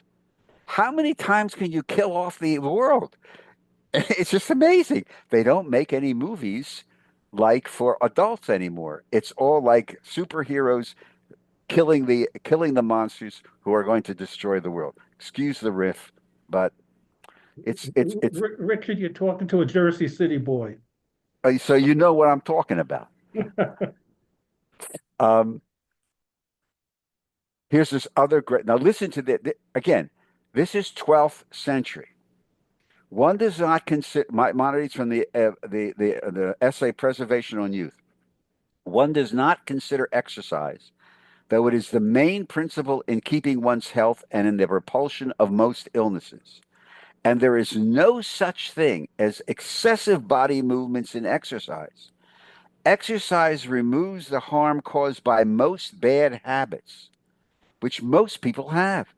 How many times can you kill off the world? It's just amazing. They don't make any movies like for adults anymore. It's all like superheroes killing the monsters who are going to destroy the world. Excuse the riff, but it's Richard, you're talking to a Jersey City boy. so you know what I'm talking about. Um, Here's this other great. Now listen to this again. This is 12th century. One does not consider Maimonides from the essay Preservation on Youth. One does not consider exercise though it is the main principle in keeping one's health and in the repulsion of most illnesses. And there is no such thing as excessive body movements in exercise. Exercise removes the harm caused by most bad habits, which most people have.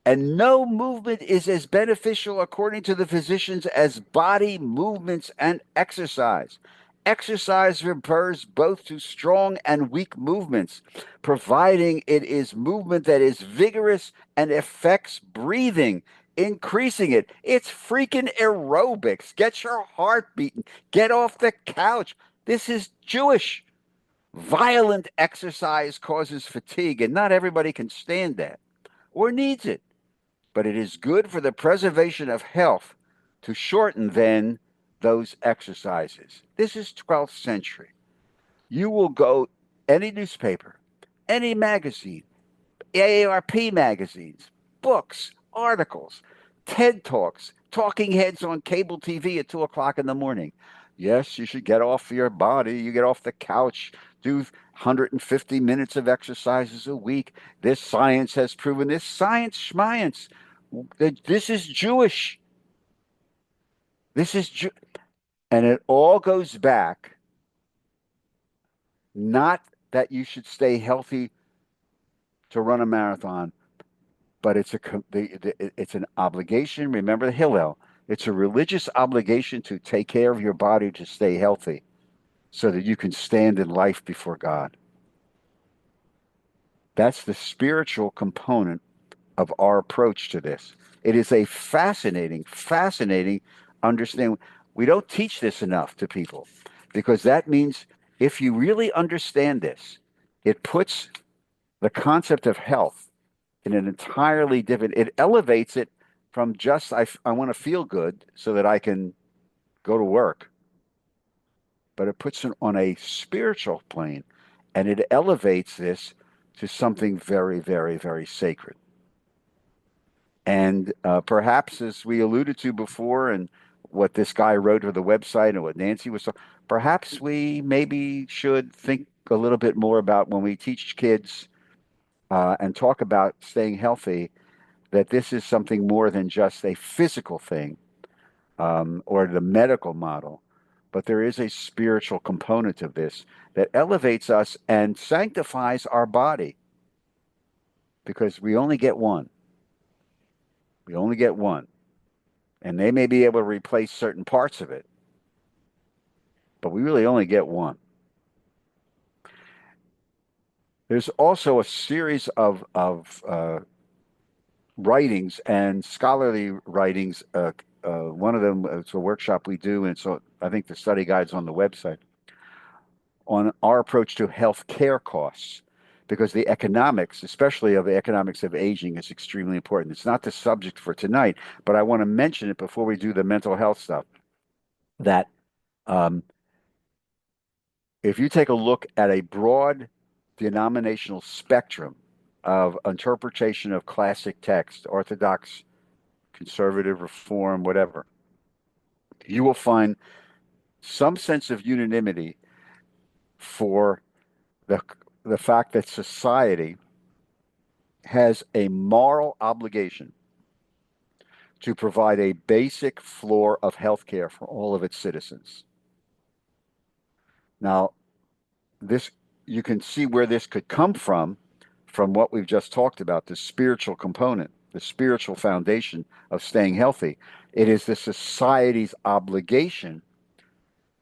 And no movement is as beneficial, according to the physicians, as body movements and exercise. Exercise refers both to strong and weak movements, providing it is movement that is vigorous and affects breathing, increasing it. It's freaking aerobics. Get your heart beating. Get off the couch. This is Jewish. Violent exercise causes fatigue, and not everybody can stand that or needs it. But it is good for the preservation of health to shorten then those exercises. This is 12th century. You will go any newspaper, any magazine, AARP magazines, books, articles, TED Talks, talking heads on cable TV at 2 o'clock in the morning. Yes, you should get off your body. You get off the couch, do 150 minutes of exercises a week. This science has proven this. Science, schmience. This is Jewish. This is Jew, and it all goes back. Not that you should stay healthy to run a marathon, but it's an obligation. Remember the Hillel. It's a religious obligation to take care of your body to stay healthy, so that you can stand in life before God. That's the spiritual component of our approach to this. It is a fascinating, fascinating understanding. We don't teach this enough to people, because that means if you really understand this, it puts the concept of health in an entirely different, it elevates it from just, I want to feel good so that I can go to work, but it puts it on a spiritual plane, and it elevates this to something very, very, very sacred. And perhaps, as we alluded to before, and what this guy wrote to the website and what Nancy was, perhaps we maybe should think a little bit more about when we teach kids and talk about staying healthy, that this is something more than just a physical thing or the medical model, but there is a spiritual component of this that elevates us and sanctifies our body, because we only get one. We only get one. And they may be able to replace certain parts of it, but we really only get one. There's also a series of writings and scholarly writings. One of them, it's a workshop we do, and so I think the study guide's on the website, on our approach to health care costs, because the economics, especially of the economics of aging, is extremely important. It's not the subject for tonight, but I want to mention it before we do the mental health stuff, that if you take a look at a broad denominational spectrum of interpretation of classic text, Orthodox, conservative, reform, whatever, you will find some sense of unanimity for the fact that society has a moral obligation to provide a basic floor of health care for all of its citizens. Now, this, you can see where this could come from what we've just talked about, the spiritual component, the spiritual foundation of staying healthy. It is the society's obligation,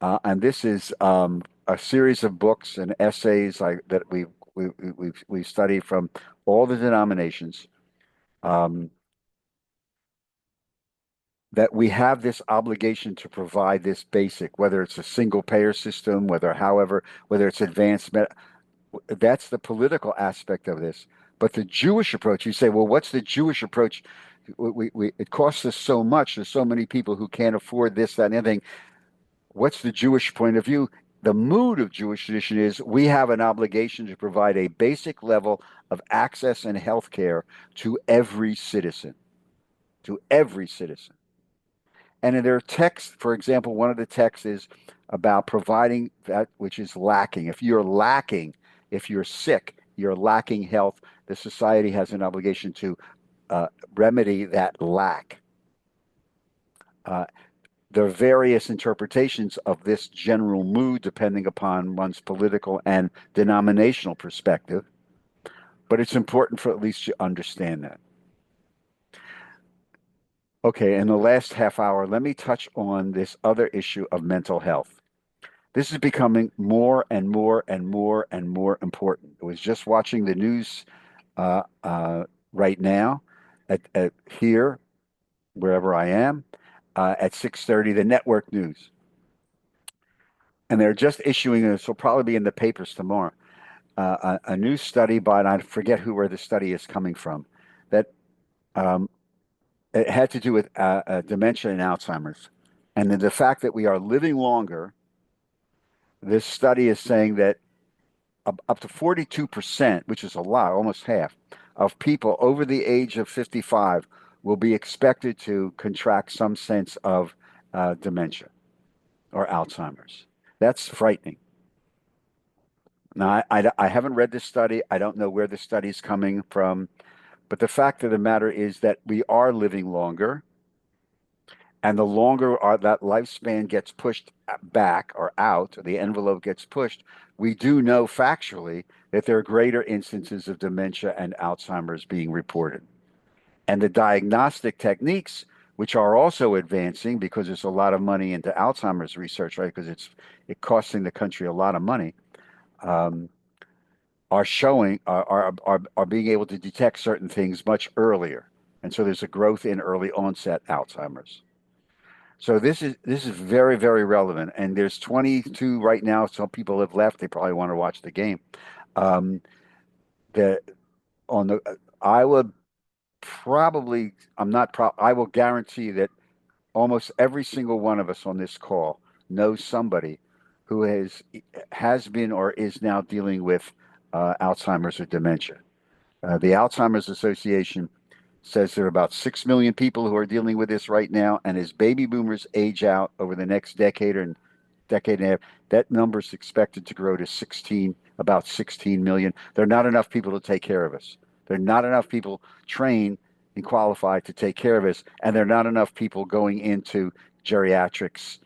and this is a series of books and essays that we've studied from all the denominations, that we have this obligation to provide this basic, whether it's a single payer system, whether it's advanced that's the political aspect of this. But the Jewish approach, you say, well, what's the Jewish approach? It costs us so much. There's so many people who can't afford this, that, and anything. What's the Jewish point of view? The mood of Jewish tradition is we have an obligation to provide a basic level of access and health care to every citizen. To every citizen. And in their text, for example, one of the texts is about providing that which is lacking. If you're lacking, if you're sick, you're lacking health, the society has an obligation to remedy that lack. There are various interpretations of this general mood depending upon one's political and denominational perspective, but it's important for at least you understand that. Okay, in the last half hour, let me touch on this other issue of mental health. This is becoming more and more and more and more important. I was just watching the news right now at here, wherever I am, at 6:30, the network news. And they're just issuing, this will probably be in the papers tomorrow, a new study by, and I forget where the study is coming from, that it had to do with dementia and Alzheimer's. And then the fact that we are living longer, this study is saying that up to 42%, which is a lot, almost half, of people over the age of 55 will be expected to contract some sense of dementia or Alzheimer's. That's frightening. Now, I haven't read this study. I don't know where the study is coming from. But the fact of the matter is that we are living longer. And the longer that lifespan gets pushed back or out, or the envelope gets pushed, we do know factually that there are greater instances of dementia and Alzheimer's being reported. And the diagnostic techniques, which are also advancing because there's a lot of money into Alzheimer's research, right? Because it's costing the country a lot of money, are showing are being able to detect certain things much earlier. And so there's a growth in early onset Alzheimer's. So this is very, very relevant. And there's 22 right now. Some people have left. They probably want to watch the game. I would probably, I will guarantee that almost every single one of us on this call knows somebody who has been or is now dealing with Alzheimer's or dementia. The Alzheimer's Association says there are about 6 million people who are dealing with this right now. And as baby boomers age out over the next decade and a half, that number is expected to grow to about 16 million. There are not enough people to take care of us. There are not enough people trained and qualified to take care of us. And there are not enough people going into geriatrics,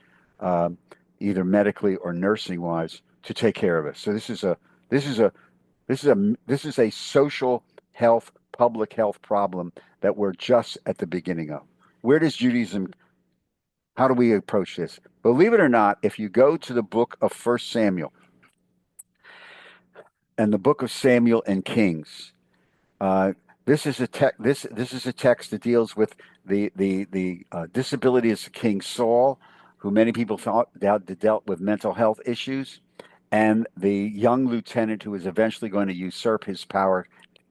either medically or nursing wise, to take care of us. So this is a social health, public health problem that we're just at the beginning of. Where does Judaism, how do we approach this? Believe it or not, if you go to the book of 1 Samuel and the book of Samuel and Kings, this is a text that deals with the disabilities of King Saul, who many people thought dealt with mental health issues, and the young lieutenant who is eventually going to usurp his power,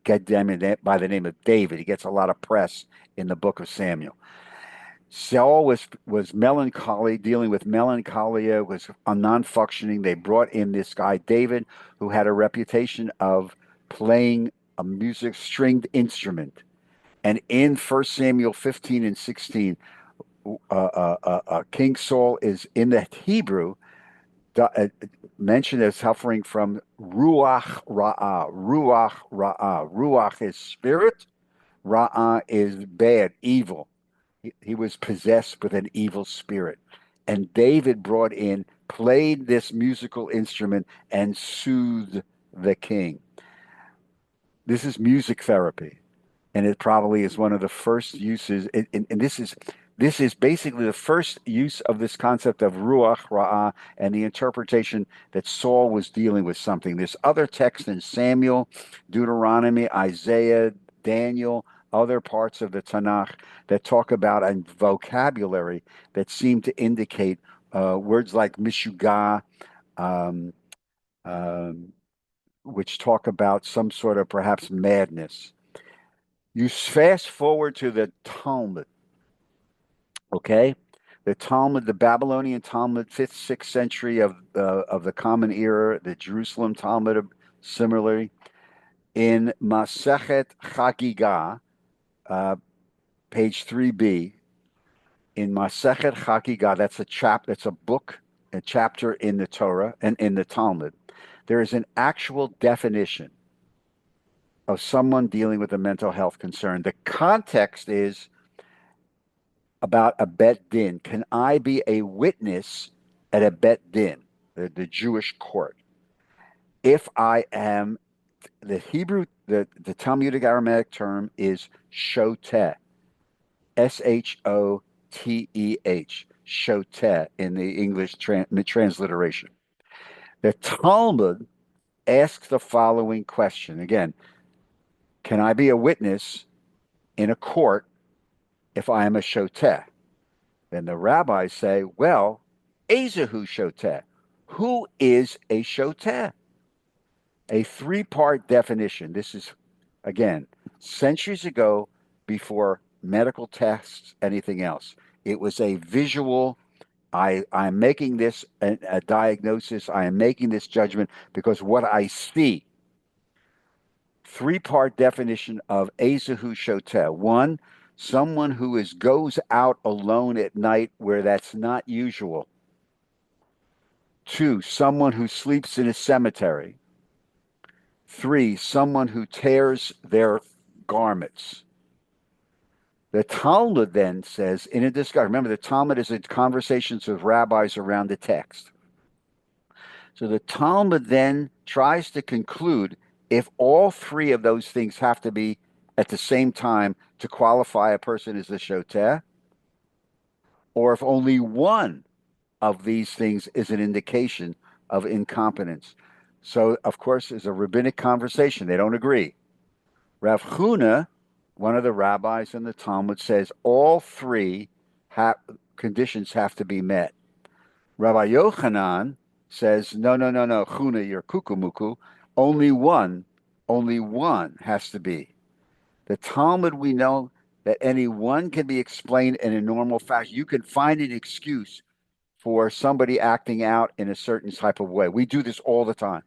by the name of David. He gets a lot of press in the book of Samuel. Saul was melancholy, dealing with melancholia, was non-functioning. They brought in this guy, David, who had a reputation of playing a stringed instrument. And in 1 Samuel 15 and 16, King Saul is, in the Hebrew, mentioned as suffering from ruach ra'ah. Ruach ra'ah. Ruach is spirit. Ra'ah is bad, evil. He was possessed with an evil spirit. And David played this musical instrument and soothed the king. This is music therapy. And it probably is one of the first uses. And this is basically the first use of this concept of ruach ra'ah and the interpretation that Saul was dealing with something. There's other texts in Samuel, Deuteronomy, Isaiah, Daniel, other parts of the Tanakh that talk about a vocabulary that seem to indicate words like mishugah, which talk about some sort of perhaps madness. You fast forward to the Talmud, okay? The Talmud, the Babylonian Talmud, 5th, 6th century of the Common Era, the Jerusalem Talmud, similarly. In Masechet Chagigah, page 3b, in Masechet Chagigah, that's a book, a chapter in the Torah and in the Talmud. There is an actual definition of someone dealing with a mental health concern. The context is about a bet din. Can I be a witness at a bet din, the Jewish court, if I am the Hebrew, the Talmudic Aramaic term is shoteh, Shoteh, shoteh in the English transliteration. The Talmud asks the following question. Again, can I be a witness in a court if I am a shoteh? Then the rabbis say, well, Ezehu shoteh. Who is a shoteh? A three-part definition. This is, again, centuries ago, before medical tests, anything else. It was a visual. I'm making this a diagnosis. I am making this judgment because what I see. Three-part definition of Ezehu Shoteh. One, someone who goes out alone at night where that's not usual. Two, someone who sleeps in a cemetery. Three, someone who tears their garments. The Talmud then says in a discussion, remember the Talmud is in conversations with rabbis around the text. So the Talmud then tries to conclude if all three of those things have to be at the same time to qualify a person as a shoteh, or if only one of these things is an indication of incompetence. So, of course, there's a rabbinic conversation. They don't agree. Rav Huna, one of the rabbis in the Talmud, says all three conditions have to be met. Rabbi Yochanan says, no, Huna, you're kukumuku. Only one has to be. The Talmud, we know that any one can be explained in a normal fashion. You can find an excuse for somebody acting out in a certain type of way. We do this all the time.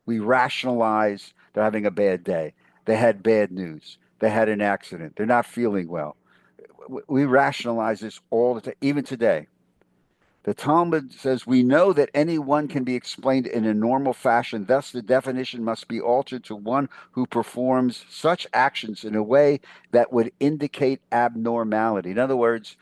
We rationalize they're having a bad day. They had bad news. They had an accident. They're not feeling well. We rationalize this all the time, even today. The Talmud says we know that any one can be explained in a normal fashion. Thus, the definition must be altered to one who performs such actions in a way that would indicate abnormality. In other words,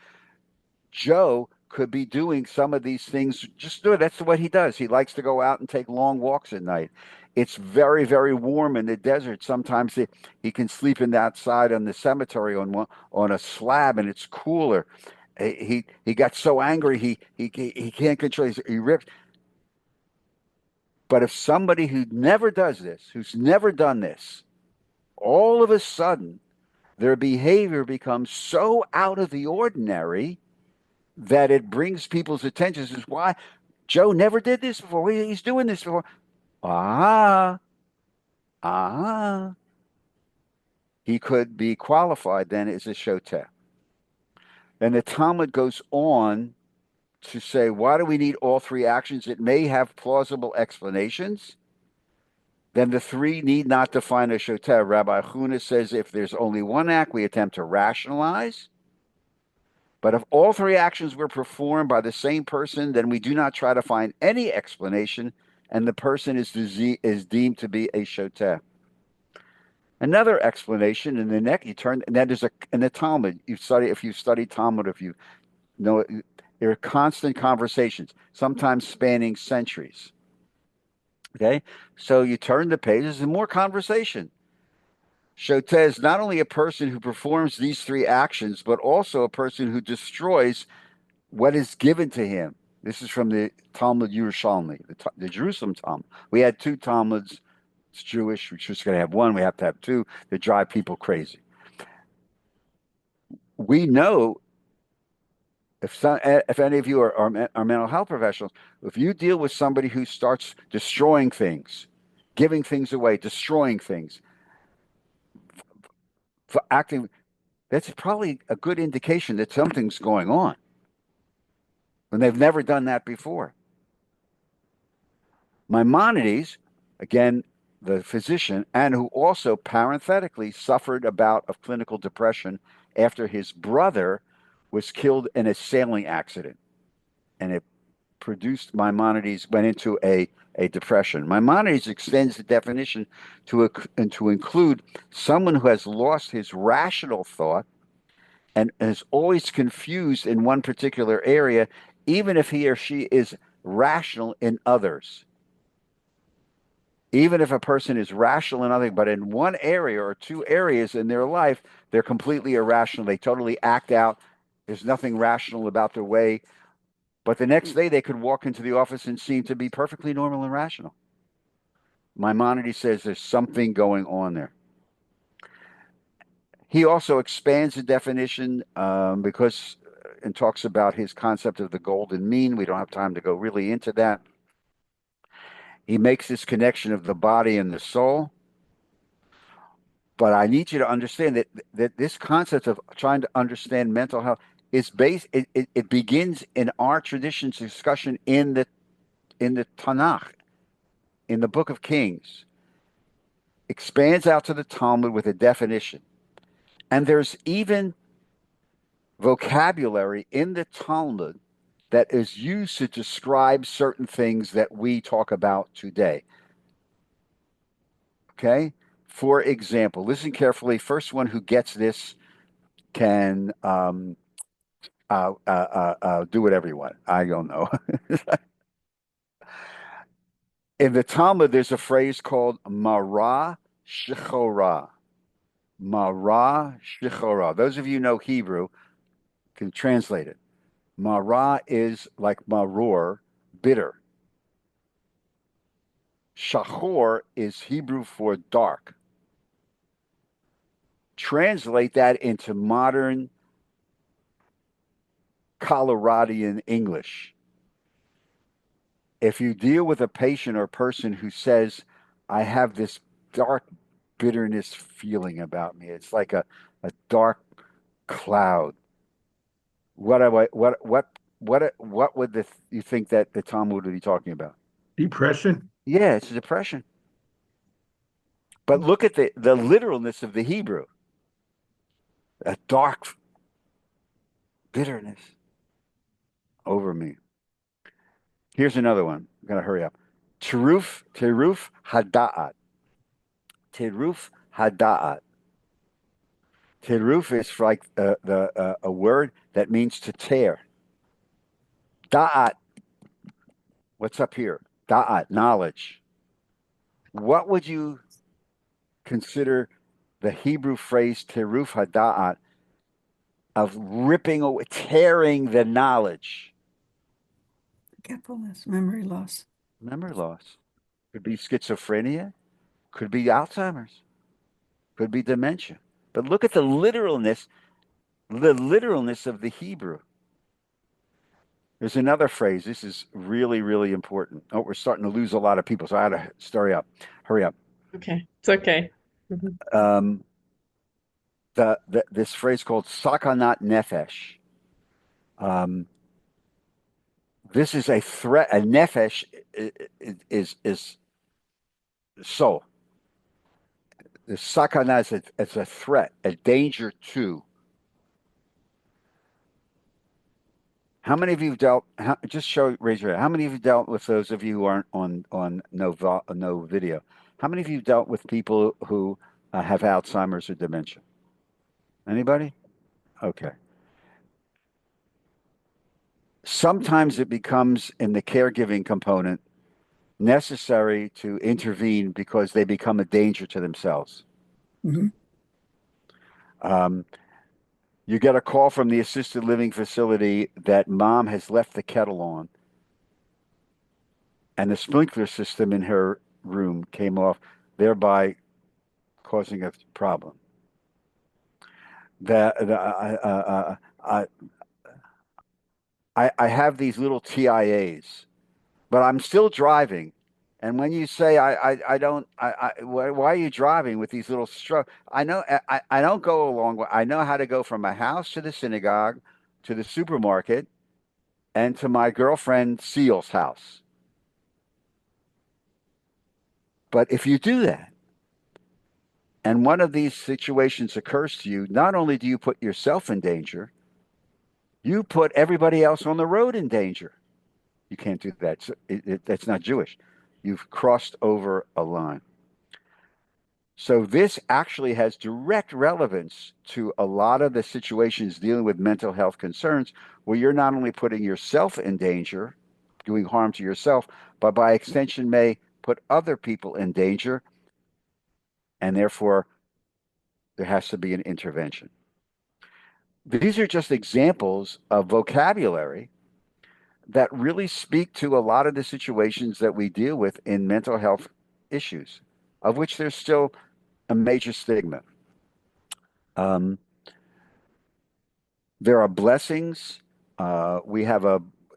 Joe could be doing some of these things. Just do it. That's what he does. He likes to go out and take long walks at night. It's very, very warm in the desert. Sometimes he can sleep outside on the cemetery on a slab, and it's cooler. He got so angry he can't control. He rips. But if somebody who never does this, who's never done this, all of a sudden their behavior becomes so out of the ordinary that it brings people's attention. This is why Joe never did this before. He's doing this before. Ah, he could be qualified then as a shoteh. And the Talmud goes on to say, why do we need all three actions? It may have plausible explanations. Then the three need not define a shoteh. Rabbi Huna says if there's only one act, we attempt to rationalize. But if all three actions were performed by the same person, then we do not try to find any explanation, and the person is deemed to be a shoteh. Another explanation in the neck, you turn, and that is in the Talmud. If you study Talmud, if you know it, there are constant conversations, sometimes spanning centuries. Okay, so you turn the pages and more conversation. Shoteh is not only a person who performs these three actions, but also a person who destroys what is given to him. This is from the Talmud Yerushalmi, the Jerusalem Talmud. We had two Talmuds. It's Jewish. We're just going to have one. We have to have two that drive people crazy. We know if any of you are mental health professionals, if you deal with somebody who starts destroying things, giving things away, destroying things, for acting, that's probably a good indication that something's going on when they've never done that before. Maimonides, again, the physician, and who also parenthetically suffered a bout of clinical depression after his brother was killed in a sailing accident. And produced Maimonides went into a depression. Maimonides extends the definition to include someone who has lost his rational thought and is always confused in one particular area, even if he or she is rational in others. Even if a person is rational in other, but in one area or two areas in their life, they're completely irrational. They totally act out. There's nothing rational about their way. But the next day they could walk into the office and seem to be perfectly normal and rational. Maimonides says there's something going on there. He also expands the definition because and talks about his concept of the golden mean. We don't have time to go really into that. He makes this connection of the body and the soul. But I need you to understand that this concept of trying to understand mental health is based. It begins in our tradition's discussion in the Tanakh, in the Book of Kings, expands out to the Talmud with a definition, and there's even vocabulary in the Talmud that is used to describe certain things that we talk about today. Okay? For example, listen carefully. First one who gets this can do whatever you want. I don't know. In the Talmud, there's a phrase called Mara Shechora. Mara Shechora. Those of you who know Hebrew can translate it. Mara is like maror, bitter. Shachor is Hebrew for dark. Translate that into modern Coloradian English. If you deal with a patient or person who says, I have this dark bitterness feeling about me, it's like a dark cloud. What would you think that the Talmud would be talking about? Depression. Yeah, it's a depression. But look at the literalness of the Hebrew. A dark bitterness over me. Here's another one. I'm gonna hurry up. Teruf hada'at. Teruf hada'at. Teruf is like a word that means to tear. Da'at. What's up here? Da'at, knowledge. What would you consider the Hebrew phrase teruf hada'at of ripping away, tearing the knowledge? Forgetfulness, memory loss. Memory loss. Could be schizophrenia, could be Alzheimer's, could be dementia. But look at the literalness of the Hebrew. There's another phrase. This is really, really important. Oh, we're starting to lose a lot of people, so I had to hurry up. Okay, it's okay. Um, this phrase called sakanat nefesh. This is a threat. A nefesh is soul. The sakana is a threat, a danger to. How many of you have dealt? Raise your hand. How many of you dealt with those of you who aren't on no video? How many of you dealt with people who have Alzheimer's or dementia? Anybody? Okay. Sometimes it becomes in the caregiving component necessary to intervene because they become a danger to themselves. Mhm. You get a call from the assisted living facility that mom has left the kettle on and the sprinkler system in her room came off, thereby causing a problem. I have these little TIAs, but I'm still driving. And when you say I don't, why are you driving with these little strokes? I know I don't go along. I know how to go from my house to the synagogue, to the supermarket, and to my girlfriend Seal's house. But if you do that, and one of these situations occurs to you, not only do you put yourself in danger, you put everybody else on the road in danger. You can't do that. That's not Jewish. You've crossed over a line. So this actually has direct relevance to a lot of the situations dealing with mental health concerns where you're not only putting yourself in danger, doing harm to yourself, but by extension may put other people in danger, and therefore there has to be an intervention. These are just examples of vocabulary that really speak to a lot of the situations that we deal with in mental health issues, of which there's still a major stigma. Um, there are blessings. We have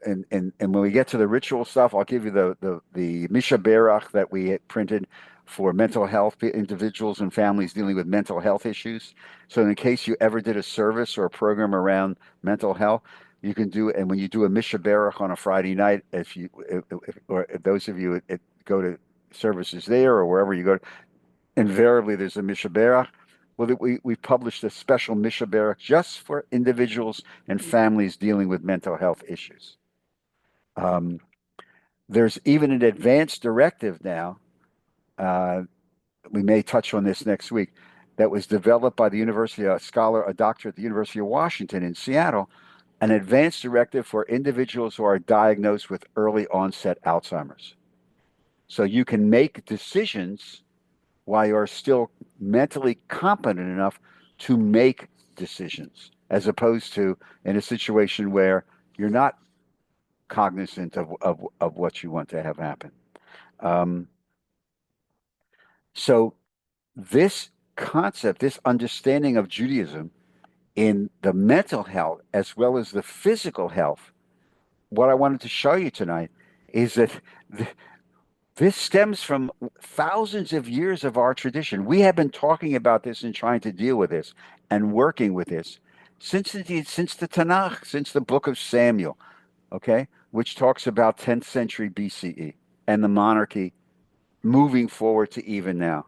and when we get to the ritual stuff, I'll give you the Misha Berach that we had printed for mental health individuals and families dealing with mental health issues. So in case you ever did a service or a program around mental health, you can do it. And when you do a Misha Berach on a Friday night, if those of you go to services there or wherever you go, invariably there's a Misha Berach. Well, we published a special Misha Berach just for individuals and families dealing with mental health issues. There's even an advanced directive now. We may touch on this next week. That was developed by the University, a scholar, a doctor at the University of Washington in Seattle, an advanced directive for individuals who are diagnosed with early onset Alzheimer's. So you can make decisions while you're still mentally competent enough to make decisions, as opposed to in a situation where you're not cognizant of what you want to have happen. So this concept, this understanding of Judaism in the mental health as well as the physical health, what I wanted to show you tonight is that this stems from thousands of years of our tradition. We have been talking about this and trying to deal with this and working with this since the Tanakh, since the book of Samuel, okay, which talks about 10th century BCE and the monarchy moving forward to even now.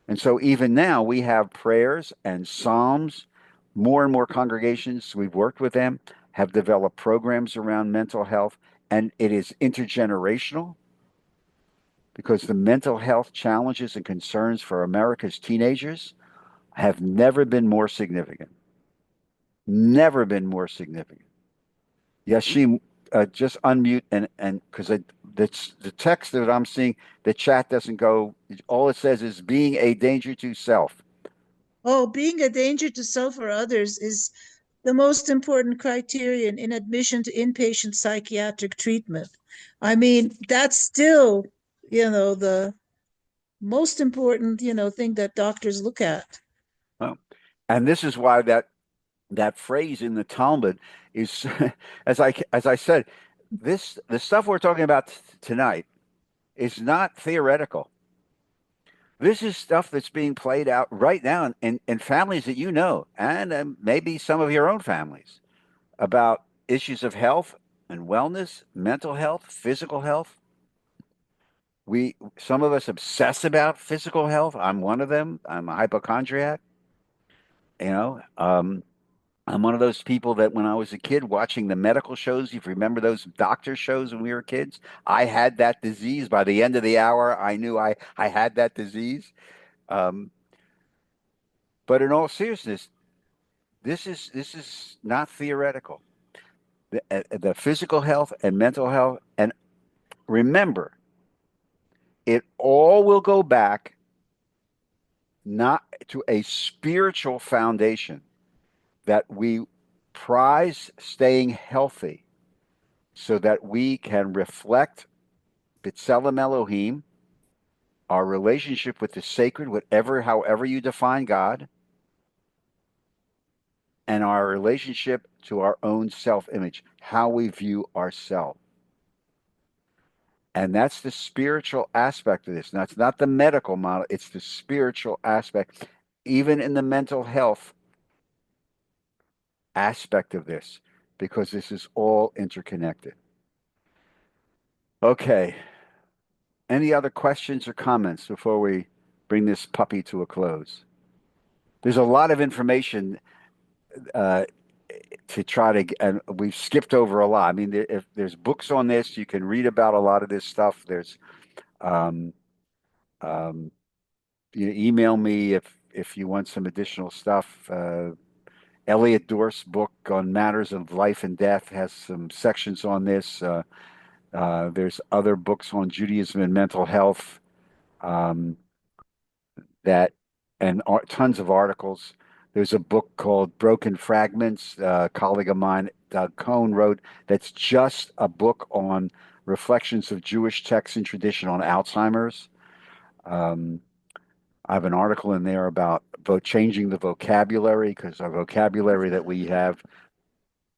And so even now we have prayers and psalms. More and more congregations, we've worked with them, have developed programs around mental health, and it is intergenerational because the mental health challenges and concerns for America's teenagers have never been more significant. Never been more significant. Yashim, just unmute and because the text that I'm seeing, the chat doesn't go. All it says is being a danger to self. Oh, being a danger to self or others is the most important criterion in admission to inpatient psychiatric treatment. I mean, that's still, the most important, thing that doctors look at. Oh. And this is why that phrase in the Talmud is, as I said, the stuff we're talking about tonight is not theoretical. This is stuff that's being played out right now in families that you know, and maybe some of your own families, about issues of health and wellness, mental health, physical health. Some of us obsess about physical health. I'm one of them. I'm a hypochondriac. I'm one of those people that when I was a kid watching the medical shows, if you remember those doctor shows when we were kids, I had that disease. By the end of the hour, I knew I had that disease. But in all seriousness, this is not theoretical. The physical health and mental health, and remember, it all will go back not to a spiritual foundation that we prize staying healthy so that we can reflect B'Tselem Elohim, our relationship with the sacred, however you define God, and our relationship to our own self-image, how we view ourselves. And that's the spiritual aspect of this. That's not the medical model, it's the spiritual aspect, even in the mental health aspect of this, because this is all interconnected. Okay. Any other questions or comments before we bring this puppy to a close? There's a lot of information to try to, and we've skipped over a lot. I mean, if there's books on this, you can read about a lot of this stuff. There's, um, um, email me if you want some additional stuff. Elliot Dorff's book on matters of life and death has some sections on this. There's other books on Judaism and mental health, um, that, and tons of articles. There's a book called Broken Fragments. A colleague of mine, Doug Cohn, wrote, that's just a book on reflections of Jewish text and tradition on Alzheimer's. Um, I have an article in there about changing the vocabulary, because our vocabulary that we have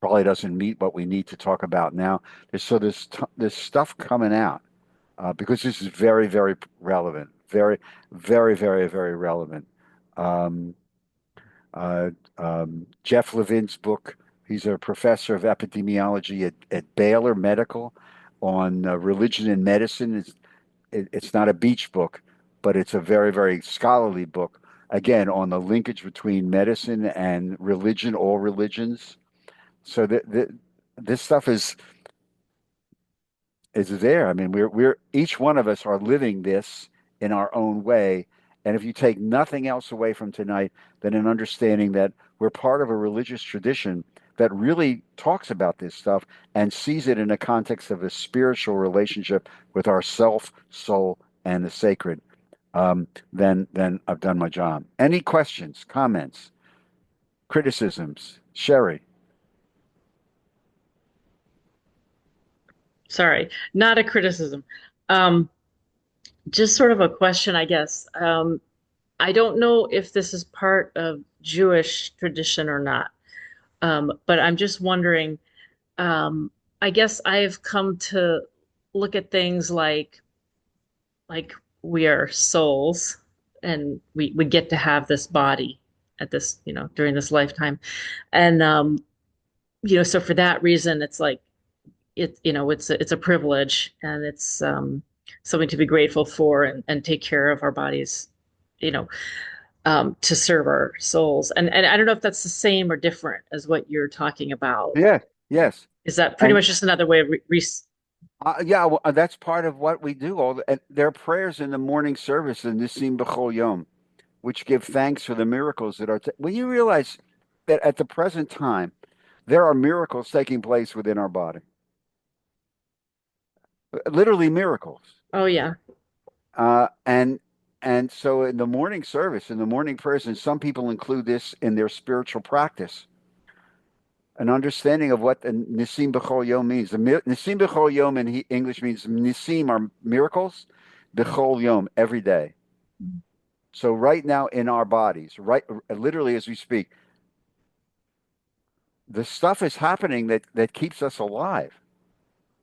probably doesn't meet what we need to talk about now. There's stuff coming out, because this is very, very relevant, very, very, very, very relevant. Um, Jeff Levin's book, he's a professor of epidemiology at Baylor Medical, on religion and medicine. It's not a beach book, but it's a very, very scholarly book, again, on the linkage between medicine and religion, all religions. So this stuff is there. I mean, we're each one of us are living this in our own way. And if you take nothing else away from tonight, then an understanding that we're part of a religious tradition that really talks about this stuff and sees it in a context of a spiritual relationship with our self, soul, and the sacred, then I've done my job. Any questions, comments, criticisms? Sherry? Sorry, not a criticism. Um, just sort of a question, I guess. I don't know if this is part of Jewish tradition or not, but I'm just wondering. Um, I guess I've come to look at things like we are souls, and we get to have this body at this, during this lifetime, and so for that reason, it's like it's a privilege, and it's something to be grateful for, and take care of our bodies, you know, to serve our souls. And I don't know if that's the same or different as what you're talking about. Yeah, yes. Is that pretty And much just another way of yeah, well, that's part of what we do. And there are prayers in the morning service in Nisim B'chol Yom, which give thanks for the miracles that are. When you realize that at the present time, there are miracles taking place within our body, literally miracles. Oh yeah. And so in the morning service, in the morning prayers, and some people include this in their spiritual practice, an understanding of what the Nisim B'chol Yom means. Nisim B'chol Yom in English means Nisim are miracles, B'chol Yom every day. So right now in our bodies, right, literally as we speak, the stuff is happening that keeps us alive,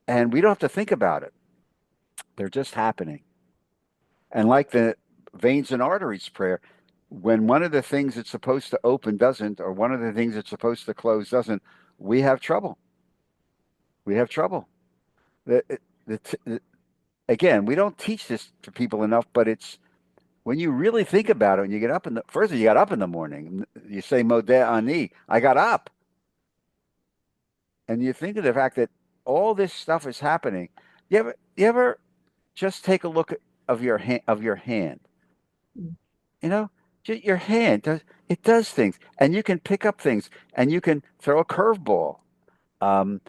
and we don't have to think about it. They're just happening. And like the veins and arteries prayer, when one of the things it's supposed to open doesn't, or one of the things it's supposed to close doesn't, we have trouble. We have trouble. The, again, we don't teach this to people enough, but it's when you really think about it, when you get up first, you got up in the morning, you say Modeh Ani, I got up. And you think of the fact that all this stuff is happening. You ever just take a look of your hand? You know, your hand does things, and you can pick up things, and you can throw a curveball, um,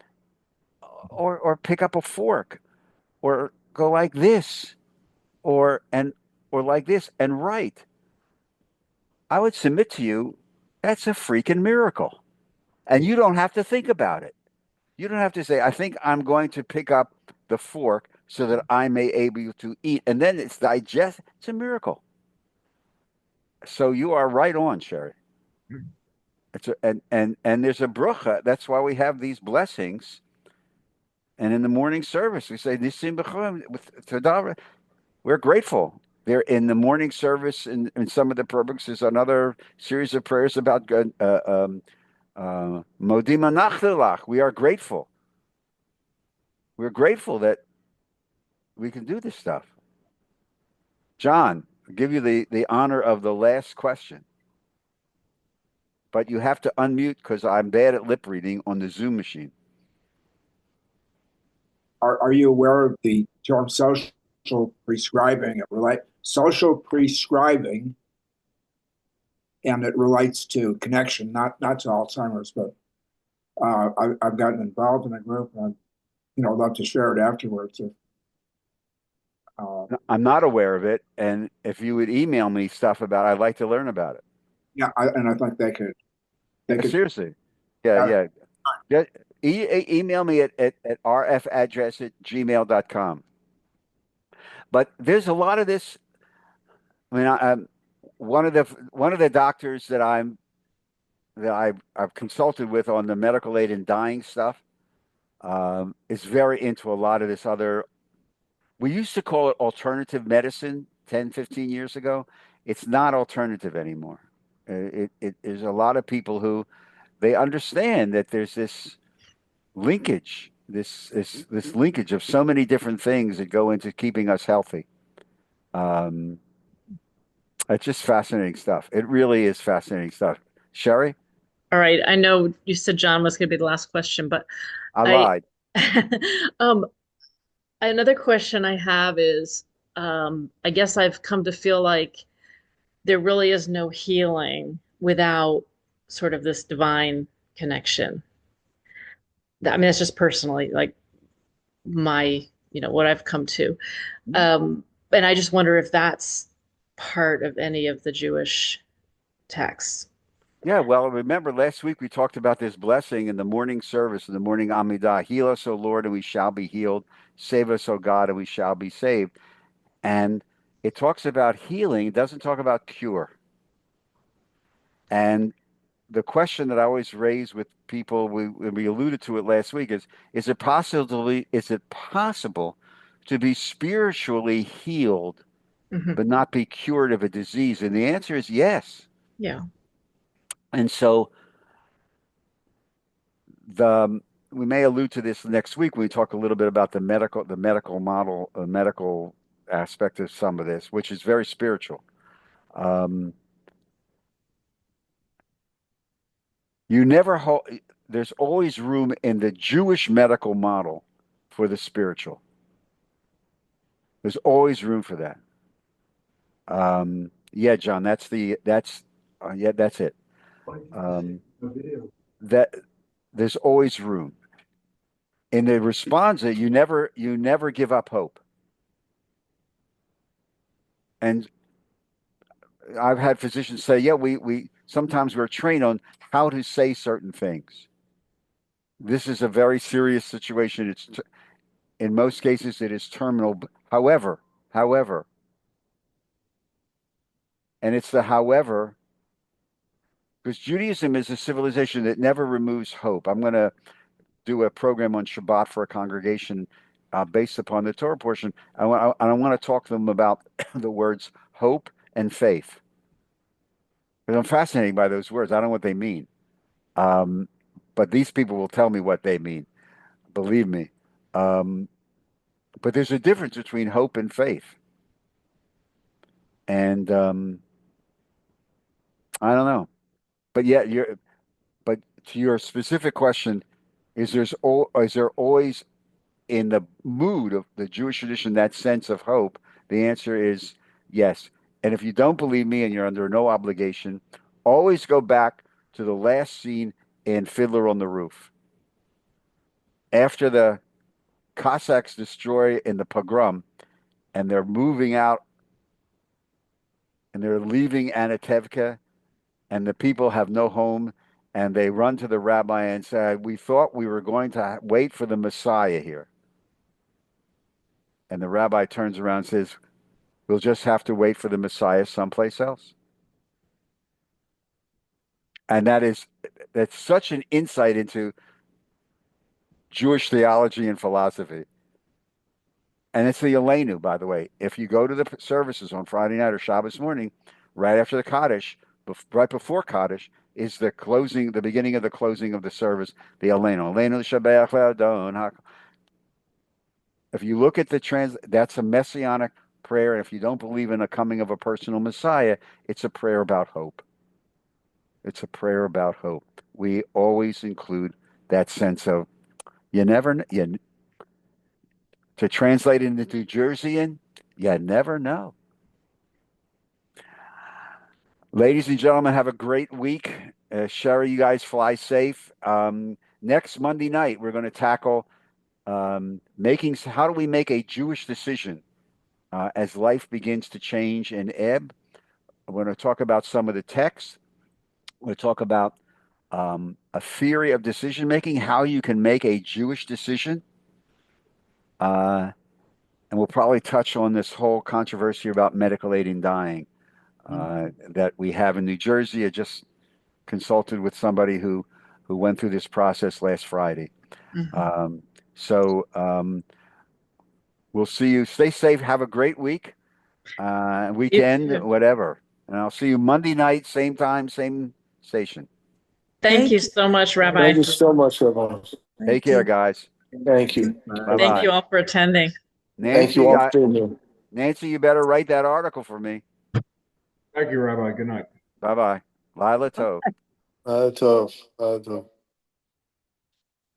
or pick up a fork, or go like this, or like this, and write. I would submit to you that's a freaking miracle, and you don't have to think about it. You don't have to say, I think I'm going to pick up the fork so that I may able to eat, and then it's digest. It's a miracle. So you are right on, Sherry. And there's a bracha. That's why we have these blessings. And in the morning service, we say Nisim b'chol with Todah. We're grateful. There in the morning service, in some of the programs, there's another series of prayers about Modim Anachdilach. We are grateful. We're grateful that we can do this stuff. John, I'll give you the honor of the last question. but you have to unmute because I'm bad at lip reading on the Zoom machine. Are you aware of the term social prescribing? Social prescribing, and it relates to connection, not to Alzheimer's, but I've gotten involved in a group, and I'd love to share it afterwards. I'm not aware of it, and if you would email me stuff about it, I'd like to learn about it. Yeah, and I think they could. Seriously. Yeah, Uh, yeah. Yeah, email me at rfaddress@gmail.com. But there's a lot of this. I mean, one of the doctors that I've consulted with on the medical aid and dying stuff is very into a lot of this other. We used to call it alternative medicine 10, 15 years ago. It's not alternative anymore. There's a lot of people who they understand that there's this linkage, this linkage of so many different things that go into keeping us healthy. Um, it's just fascinating stuff. It really is fascinating stuff. Sherry, All right. I know you said John was going to be the last question, but I I, lied. um, another question I have is, I guess I've come to feel like there really is no healing without sort of this divine connection. I mean, that's just personally like my, what I've come to. And I just wonder if that's part of any of the Jewish texts. Yeah, well, remember last week we talked about this blessing in the morning service, in the morning Amidah. Heal us, O Lord, and we shall be healed. Save us, O God, and we shall be saved. And it talks about healing. It doesn't talk about cure. And the question that I always raise with people, we alluded to it last week, is it possible to be spiritually healed Mhm. but not be cured of a disease? And the answer is yes. Yeah. And so we may allude to this next week when we talk a little bit about the medical model, medical aspect of some of this, which is very spiritual. Um, you never ho There's always room in the Jewish medical model for the spiritual. There's always room for that. Yeah, John, that's it. Um, that there's always room. In the responsa, you never give up hope. And I've had physicians say, yeah, we sometimes we're trained on how to say certain things. This is a very serious situation. In most cases it is terminal. However, and it's the however, because Judaism is a civilization that never removes hope. I'm going to do a program on Shabbat for a congregation based upon the Torah portion. I want to talk to them about the words hope and faith. Because I'm fascinated by those words. I don't know what they mean. Um, but these people will tell me what they mean. Believe me. Um, but there's a difference between hope and faith. And I don't know. But yeah, but to your specific question, is there always in the mood of the Jewish tradition that sense of hope? The answer is yes. And if you don't believe me and you're under no obligation, always go back to the last scene in Fiddler on the Roof. After the Cossacks destroy in the pogrom and they're moving out and they're leaving Anatevka and the people have no home and they run to the rabbi and say, we thought we were going to wait for the Messiah here. And the rabbi turns around and says, we'll just have to wait for the Messiah someplace else. And that's such an insight into Jewish theology and philosophy. And it's the Aleinu, by the way. If you go to the services on Friday night or Shabbos morning, right after the Kaddish, right before Kaddish, is the beginning of the closing of the service, the Aleinu. Aleinu Shabbat Le'adon. If you look at that's a messianic prayer. And if you don't believe in a coming of a personal Messiah, it's a prayer about hope. It's a prayer about hope. We always include that sense of you never kn- to translate it into New Jerseyan, you never know. Ladies and gentlemen, have a great week. Sherry, you guys fly safe. Next Monday night, we're going to tackle how do we make a Jewish decision as life begins to change and ebb. We're going to talk about some of the texts. We're going to talk about a theory of decision making, how you can make a Jewish decision. And we'll probably touch on this whole controversy about medical aid in dying that we have in New Jersey. I just consulted with somebody who went through this process last Friday. So we'll see you. Stay safe. Have a great week, weekend, whatever. And I'll see you Monday night, same time, same station. Thank you so much, Rabbi. Thank you so much, Rabbi. Take care, guys. Thank you. Bye-bye. Thank you all for attending. Thank you all for being here. Nancy, you better write that article for me. Thank you, Rabbi. Good night. Bye-bye. Lila Tov. Tov. Tov.